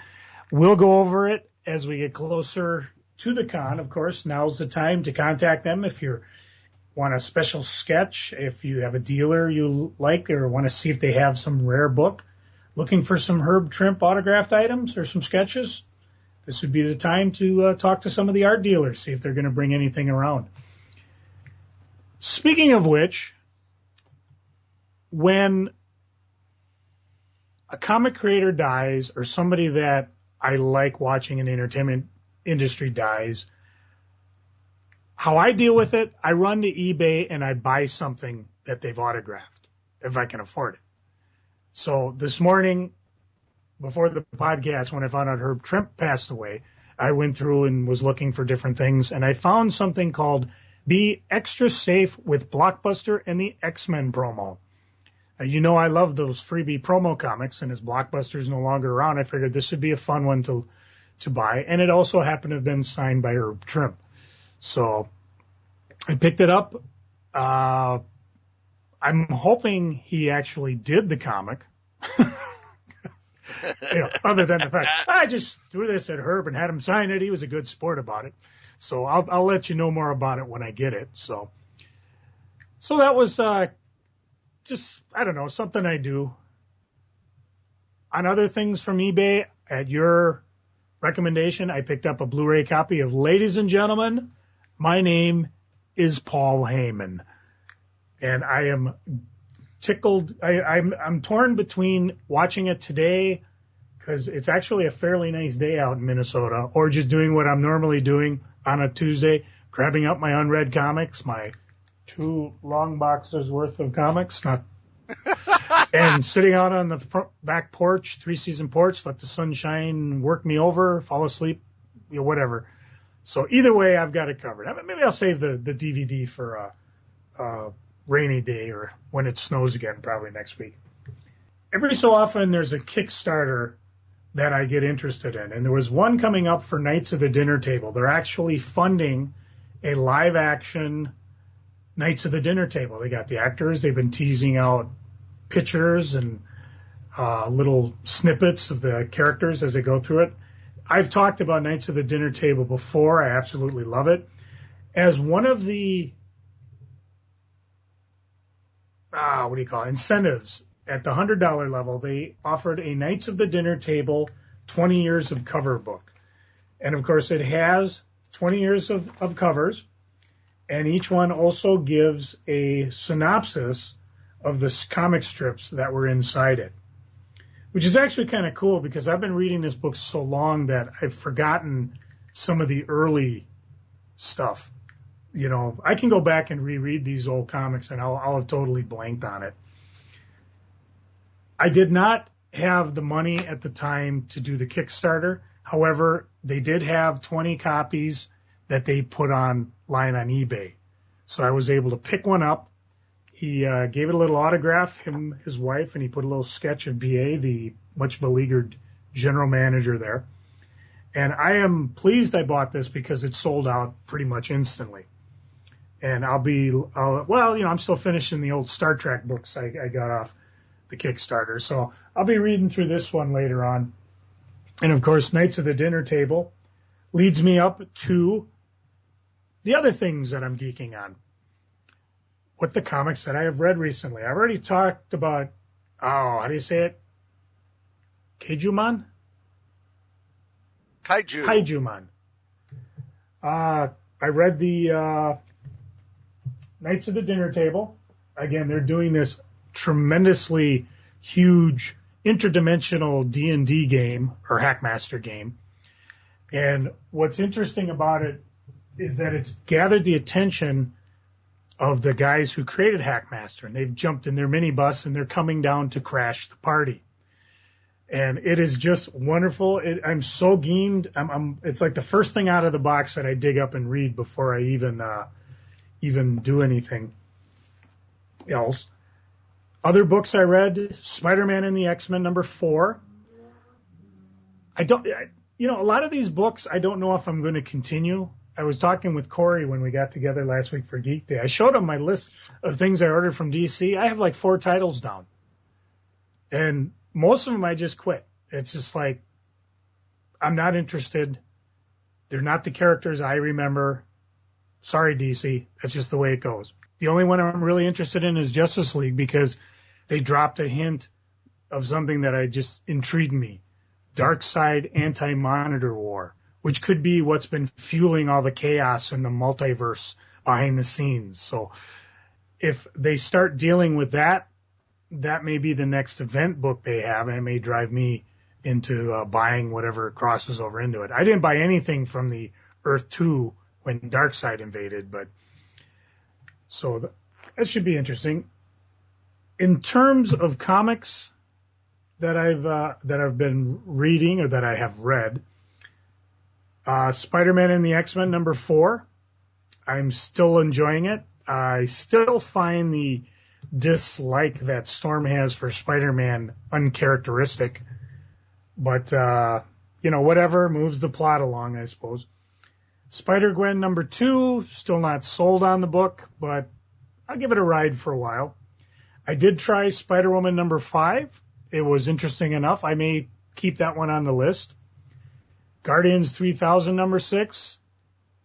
We'll go over it as we get closer to the con. Of course, now's the time to contact them if you want a special sketch, if you have a dealer you like or want to see if they have some rare book, looking for some Herb Trimpe autographed items or some sketches. This would be the time to talk to some of the art dealers, see if they're going to bring anything around. Speaking of which, when a comic creator dies or somebody that I like watching in the entertainment industry dies, how I deal with it, I run to eBay and I buy something that they've autographed, if I can afford it. So this morning, before the podcast, when I found out Herb Trimpe passed away, I went through and was looking for different things, and I found something called Be Extra Safe with Blockbuster and the X-Men promo. I love those freebie promo comics, and as Blockbuster's no longer around, I figured this would be a fun one to buy, and it also happened to have been signed by Herb Trimpe. So I picked it up. I'm hoping he actually did the comic. Other than the fact I just threw this at Herb and had him sign it. He was a good sport about it. So I'll let you know more about it when I get it. So that was just, I don't know, something I do. On other things from eBay, at your recommendation, I picked up a Blu-ray copy of Ladies and Gentlemen, My Name is Paul Heyman. And I am tickled. I'm torn between watching it today because it's actually a fairly nice day out in Minnesota, or just doing what I'm normally doing on a Tuesday, grabbing up my unread comics, my 2 long boxes worth of comics, and sitting out on the back porch, 3-season porch, let the sunshine work me over, fall asleep, whatever. So either way, I've got it covered. Maybe I'll save the DVD for a rainy day or when it snows again, probably next week. Every so often, there's a Kickstarter that I get interested in, and there was one coming up for Knights of the Dinner Table. They're actually funding a live-action Knights of the Dinner Table. They got the actors. They've been teasing out pictures and little snippets of the characters as they go through it. I've talked about Knights of the Dinner Table before. I absolutely love it. As one of the incentives at the $100 level, they offered a Knights of the Dinner Table 20 years of cover book. And of course, it has 20 years of covers, and each one also gives a synopsis of the comic strips that were inside it, which is actually kind of cool because I've been reading this book so long that I've forgotten some of the early stuff. You know, I can go back and reread these old comics and I'll have totally blanked on it. I did not have the money at the time to do the Kickstarter. However, they did have 20 copies that they put online on eBay. So I was able to pick one up. He gave it a little autograph, him, his wife, and he put a little sketch of B.A., the much beleaguered general manager there. And I am pleased I bought this because it sold out pretty much instantly. And I'm still finishing the old Star Trek books I got off the Kickstarter. So I'll be reading through this one later on. And of course, Knights of the Dinner Table leads me up to the other things that I'm geeking on. What the comics that I have read recently. I've already talked about, how do you say it? Kaijumon? Kaijumon. I read the Knights of the Dinner Table. Again, they're doing this tremendously huge interdimensional D&D game or Hackmaster game. And what's interesting about it is that it's gathered the attention of the guys who created Hackmaster, and they've jumped in their minibus and they're coming down to crash the party. And it is just wonderful. I'm so gamed. It's like the first thing out of the box that I dig up and read before I even do anything else. Other books I read, Spider-Man and the X-Men #4. A lot of these books, I don't know if I'm going to continue. I was talking with Cory when we got together last week for Geek Day. I showed him my list of things I ordered from DC. I have like 4 titles down. And most of them I just quit. It's just like, I'm not interested. They're not the characters I remember. Sorry, DC. That's just the way it goes. The only one I'm really interested in is Justice League because they dropped a hint of something that just intrigued me. Darkseid Anti-Monitor War, which could be what's been fueling all the chaos in the multiverse behind the scenes. So if they start dealing with that, that may be the next event book they have, and it may drive me into buying whatever crosses over into it. I didn't buy anything from the Earth 2 when Darkseid invaded, but so that should be interesting. In terms of comics that I've been reading or that I have read, Spider-Man and the X-Men #4. I'm still enjoying it. I still find the dislike that Storm has for Spider-Man uncharacteristic, but whatever moves the plot along, I suppose. Spider-Gwen #2, still not sold on the book, but I'll give it a ride for a while. I did try Spider-Woman #5. It was interesting enough. I may keep that one on the list. Guardians 3000 #6.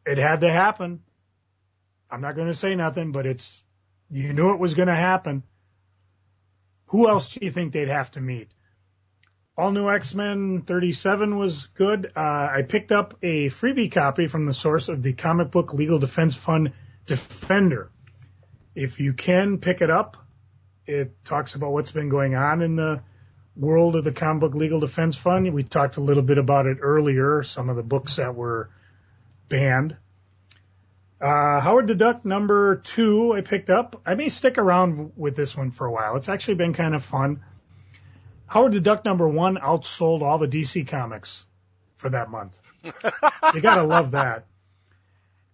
It had to happen. I'm not going to say nothing, but you knew it was going to happen. Who else do you think they'd have to meet? All New X-Men 37 was good. I picked up a freebie copy from the source of the Comic Book Legal Defense Fund Defender. If you can pick it up, it talks about what's been going on in the world of the Comic Book Legal Defense Fund. We talked a little bit about it earlier, some of the books that were banned. Howard the Duck #2 I picked up. I may stick around with this one for a while. It's actually been kind of fun. Howard the Duck #1 outsold all the DC comics for that month. You got to love that.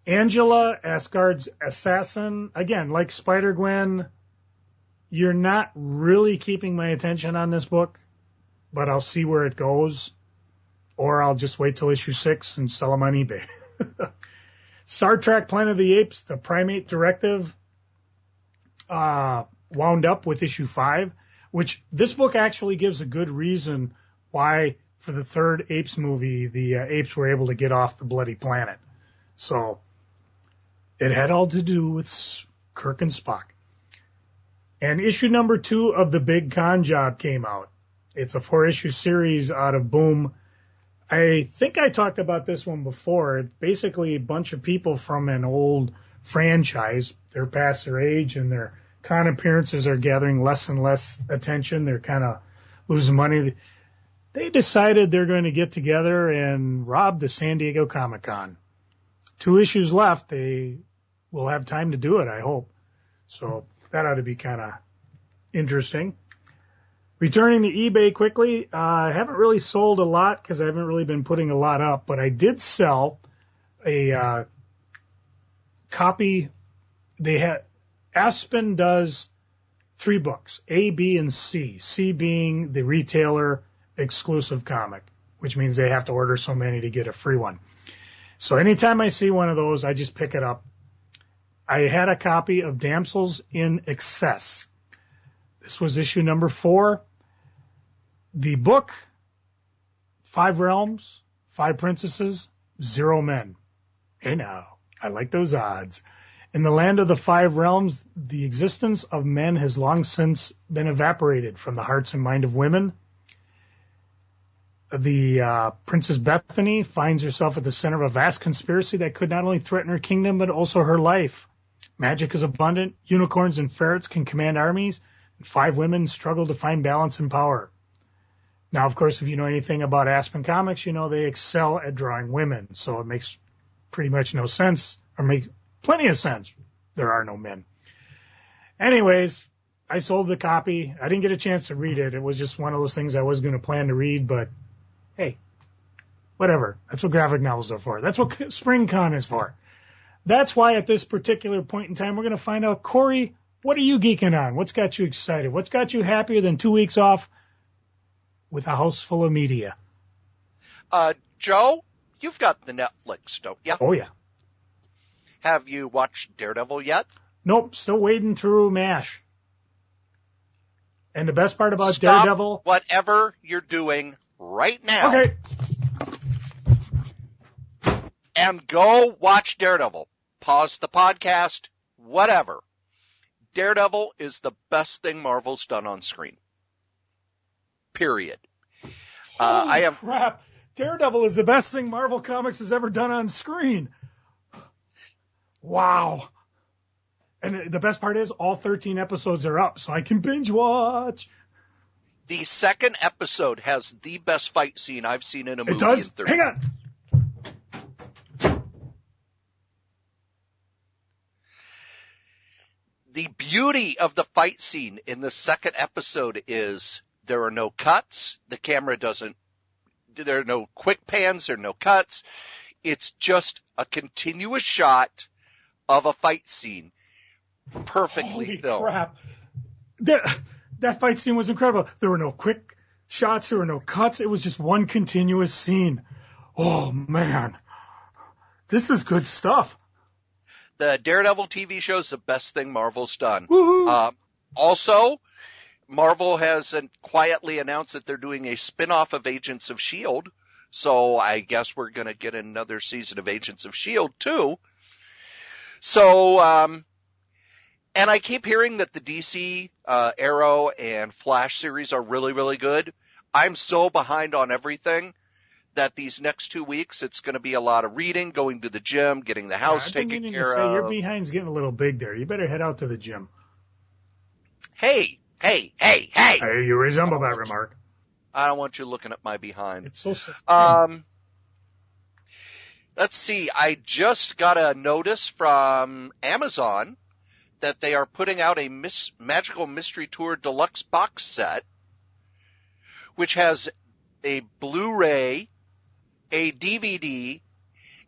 Angela, Asgard's Assassin. Again, like Spider-Gwen, you're not really keeping my attention on this book, but I'll see where it goes, or I'll just wait till issue 6 and sell them on eBay. Star Trek Planet of the Apes, the Primate Directive, wound up with issue 5, which this book actually gives a good reason why, for the third Apes movie, the apes were able to get off the bloody planet. So it had all to do with Kirk and Spock. And issue number 2 of The Big Con Job came out. It's a 4-issue series out of Boom. I think I talked about this one before. It's basically a bunch of people from an old franchise. They're past their age, and their con appearances are gathering less and less attention. They're kind of losing money. They decided they're going to get together and rob the San Diego Comic-Con. 2 issues left. They will have time to do it, I hope. So that ought to be kind of interesting. Returning to eBay quickly, I haven't really sold a lot because I haven't really been putting a lot up, but I did sell a copy. Aspen does 3 books, A, B, and C. C being the retailer exclusive comic, which means they have to order so many to get a free one. So anytime I see one of those, I just pick it up. I had a copy of Damsels in Excess. This was issue number 4. The book, 5 realms, 5 princesses, 0 men. Hey now, I like those odds. In the land of the 5 realms, the existence of men has long since been evaporated from the hearts and mind of women. The Princess Bethany finds herself at the center of a vast conspiracy that could not only threaten her kingdom, but also her life. Magic is abundant. Unicorns and ferrets can command armies. And 5 women struggle to find balance and power. Now, of course, if you know anything about Aspen Comics, you know they excel at drawing women. So it makes pretty much no sense, or makes plenty of sense. There are no men. Anyways, I sold the copy. I didn't get a chance to read it. It was just one of those things I was going to plan to read, but hey, whatever. That's what graphic novels are for. That's what SpringCon is for. That's why at this particular point in time, we're going to find out, Cory, what are you geeking on? What's got you excited? What's got you happier than 2 weeks off with a house full of media? Joe, you've got the Netflix, don't you? Oh, yeah. Have you watched Daredevil yet? Nope, still wading through MASH. And the best part about Stop Daredevil... whatever you're doing right now. Okay. And go watch Daredevil. Pause the podcast, whatever. Daredevil is the best thing Marvel's done on screen. Period. Holy crap. Daredevil is the best thing Marvel Comics has ever done on screen. Wow. And the best part is all 13 episodes are up, so I can binge watch. The second episode has the best fight scene I've seen in a movie. It does? In 30 Hang on. The beauty of the fight scene in the second episode is there are no cuts. The camera doesn't, there are no quick pans, there are no cuts. It's just a continuous shot of a fight scene. Perfectly filmed. Holy crap. That fight scene was incredible. There were no quick shots, there were no cuts. It was just one continuous scene. Oh, man. This is good stuff. The Daredevil TV show is the best thing Marvel's done. Woohoo! Also, Marvel has quietly announced that they're doing a spin-off of Agents of S.H.I.E.L.D., so I guess we're going to get another season of Agents of S.H.I.E.L.D. too. So, and I keep hearing that the DC, Arrow, and Flash series are really, really good. I'm so behind on everything that these next 2 weeks, it's going to be a lot of reading, going to the gym, getting the house taken care of. Your behind's getting a little big there. You better head out to the gym. Hey. You resemble that remark. I don't want you looking at my behind. It's so sick. Let's see. I just got a notice from Amazon that they are putting out a Magical Mystery Tour Deluxe box set, which has a Blu-ray, a DVD,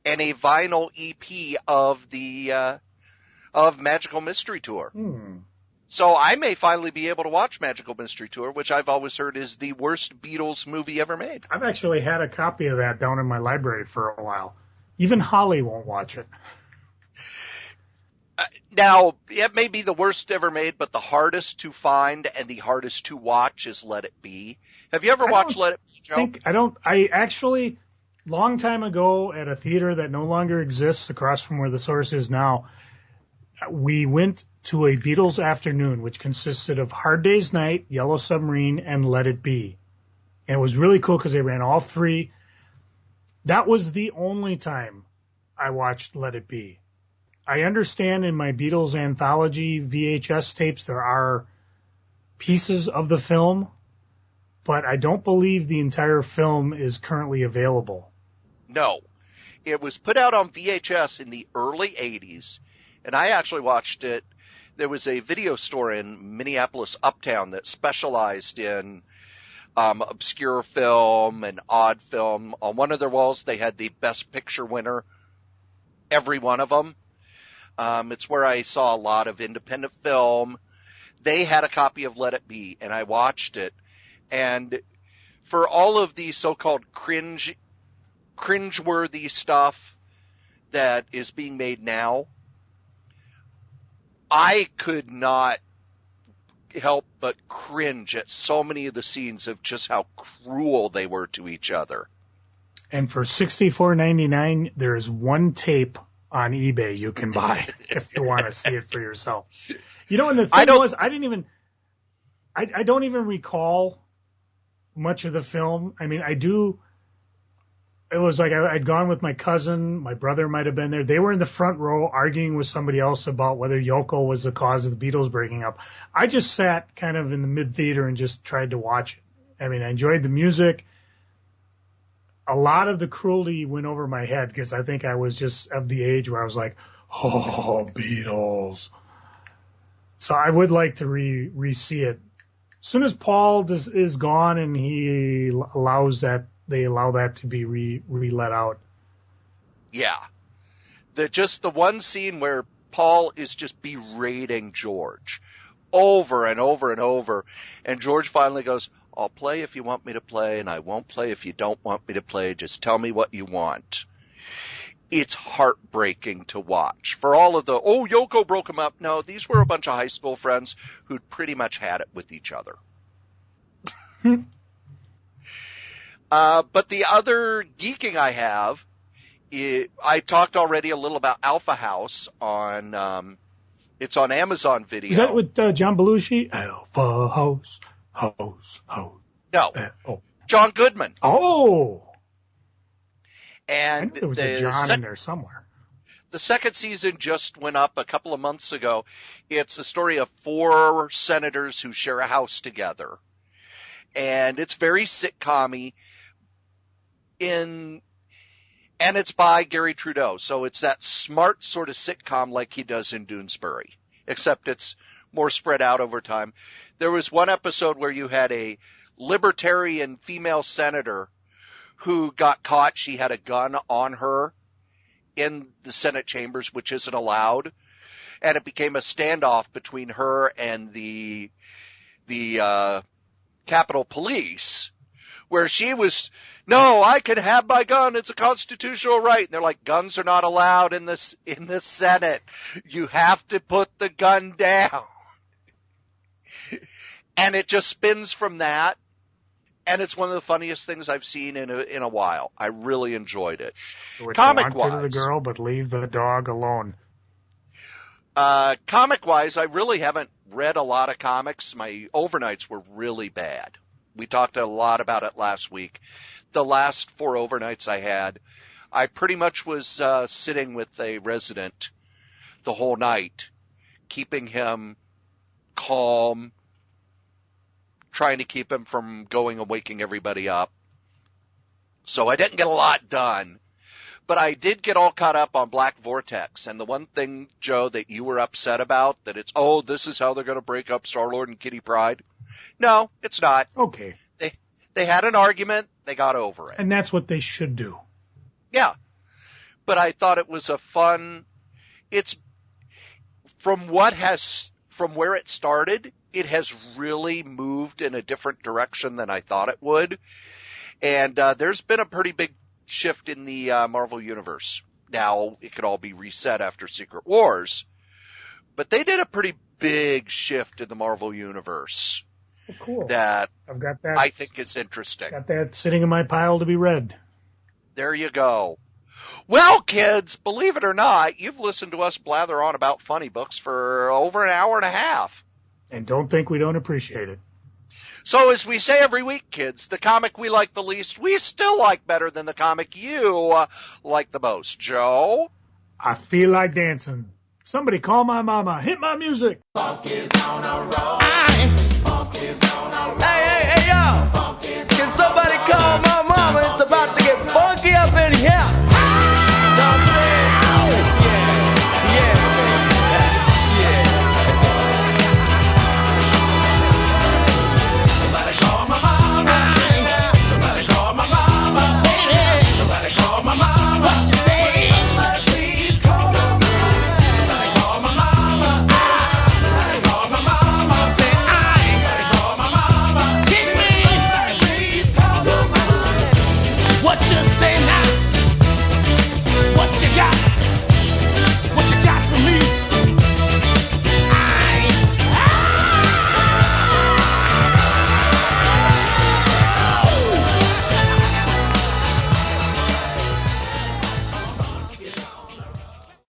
and a vinyl EP of the of Magical Mystery Tour. So I may finally be able to watch Magical Mystery Tour, which I've always heard is the worst Beatles movie ever made. I've actually had a copy of that down in my library for a while. Even Holly won't watch it. Now, it may be the worst ever made, but the hardest to find and the hardest to watch is Let It Be. Have you ever watched Let It Be, Joe? I actually, long time ago at a theater that no longer exists across from where the Source is now, we went to a Beatles afternoon, which consisted of Hard Day's Night, Yellow Submarine, and Let It Be. And it was really cool because they ran all three. That was the only time I watched Let It Be. I understand in my Beatles anthology VHS tapes there are pieces of the film, but I don't believe the entire film is currently available. No. It was put out on VHS in the early 80s, and I actually watched it. There was a video store in Minneapolis Uptown that specialized in obscure film and odd film. On one of their walls, they had the Best Picture winner, every one of them. It's where I saw a lot of independent film. They had a copy of Let It Be, and I watched it. And for all of the so-called cringeworthy stuff that is being made now, I could not help but cringe at so many of the scenes of just how cruel they were to each other. And for $64.99, there is one tape on eBay you can buy if you want to see it for yourself. You know, and the thing was, I don't even recall much of the film. I mean, I do. It was like I'd gone with my cousin, my brother might have been there. They were in the front row arguing with somebody else about whether Yoko was the cause of the Beatles breaking up. I just sat kind of in the mid-theater and just tried to watch it. I mean, I enjoyed the music. A lot of the cruelty went over my head because I think I was just of the age where I was like, oh, Beatles. So I would like to re-see it. As soon as Paul is gone and they allow that to be re-let out. Yeah. The one scene where Paul is just berating George over and over and over. And George finally goes, I'll play if you want me to play, and I won't play if you don't want me to play. Just tell me what you want. It's heartbreaking to watch. For all of Yoko broke them up. No, these were a bunch of high school friends who'd pretty much had it with each other. But the other geeking I have, I talked already a little about Alpha House on, it's on Amazon Video. Is that with John Belushi? Alpha House. House. No. John Goodman. Oh. And I knew there was a John in there somewhere. The second season just went up a couple of months ago. It's the story of 4 senators who share a house together. And it's very sitcom-y. And it's by Gary Trudeau. So it's that smart sort of sitcom like he does in Doonesbury. Except it's more spread out over time. There was one episode where you had a libertarian female senator who got caught. She had a gun on her in the Senate chambers, which isn't allowed. And it became a standoff between her and the Capitol Police, where she was, no, I can have my gun. It's a constitutional right. And they're like, guns are not allowed in the Senate. You have to put the gun down. And it just spins from that. And it's one of the funniest things I've seen in a while. I really enjoyed it. Comic-wise, to the girl, but leave the dog alone. Comic-wise, I really haven't read a lot of comics. My overnights were really bad. We talked a lot about it last week. The last 4 overnights I had, I pretty much was sitting with a resident the whole night, keeping him calm, trying to keep him from going and waking everybody up. So I didn't get a lot done. But I did get all caught up on Black Vortex. And the one thing, Joe, that you were upset about, that it's, this is how they're going to break up Star-Lord and Kitty Pryde. No, it's not. Okay. They had an argument. They got over it. And that's what they should do. Yeah. But I thought it was a fun, it's from where it started, it has really moved in a different direction than I thought it would. And there's been a pretty big shift in the Marvel Universe. Now, it could all be reset after Secret Wars. But they did a pretty big shift in the Marvel Universe. Oh, cool. That I've got that. I think is interesting. Got that sitting in my pile to be read. There you go. Well, kids, believe it or not, you've listened to us blather on about funny books for over an hour and a half. And don't think we don't appreciate it. So as we say every week, kids, the comic we like the least, we still like better than the comic you like the most. Joe? I feel like dancing. Somebody call my mama. Hit my music. Funk is on a roll. Funk is on a roll. Hey, yo. Can somebody call my mama? It's about to get funky up in here. Know what I'm saying? Somebody call my mama. Somebody call my mama. Somebody call my mama. What you say? Somebody please call my mama. Somebody call my mama. Somebody call my mama. Say somebody call my mama. Kick me. Somebody please call my mama. What you say now?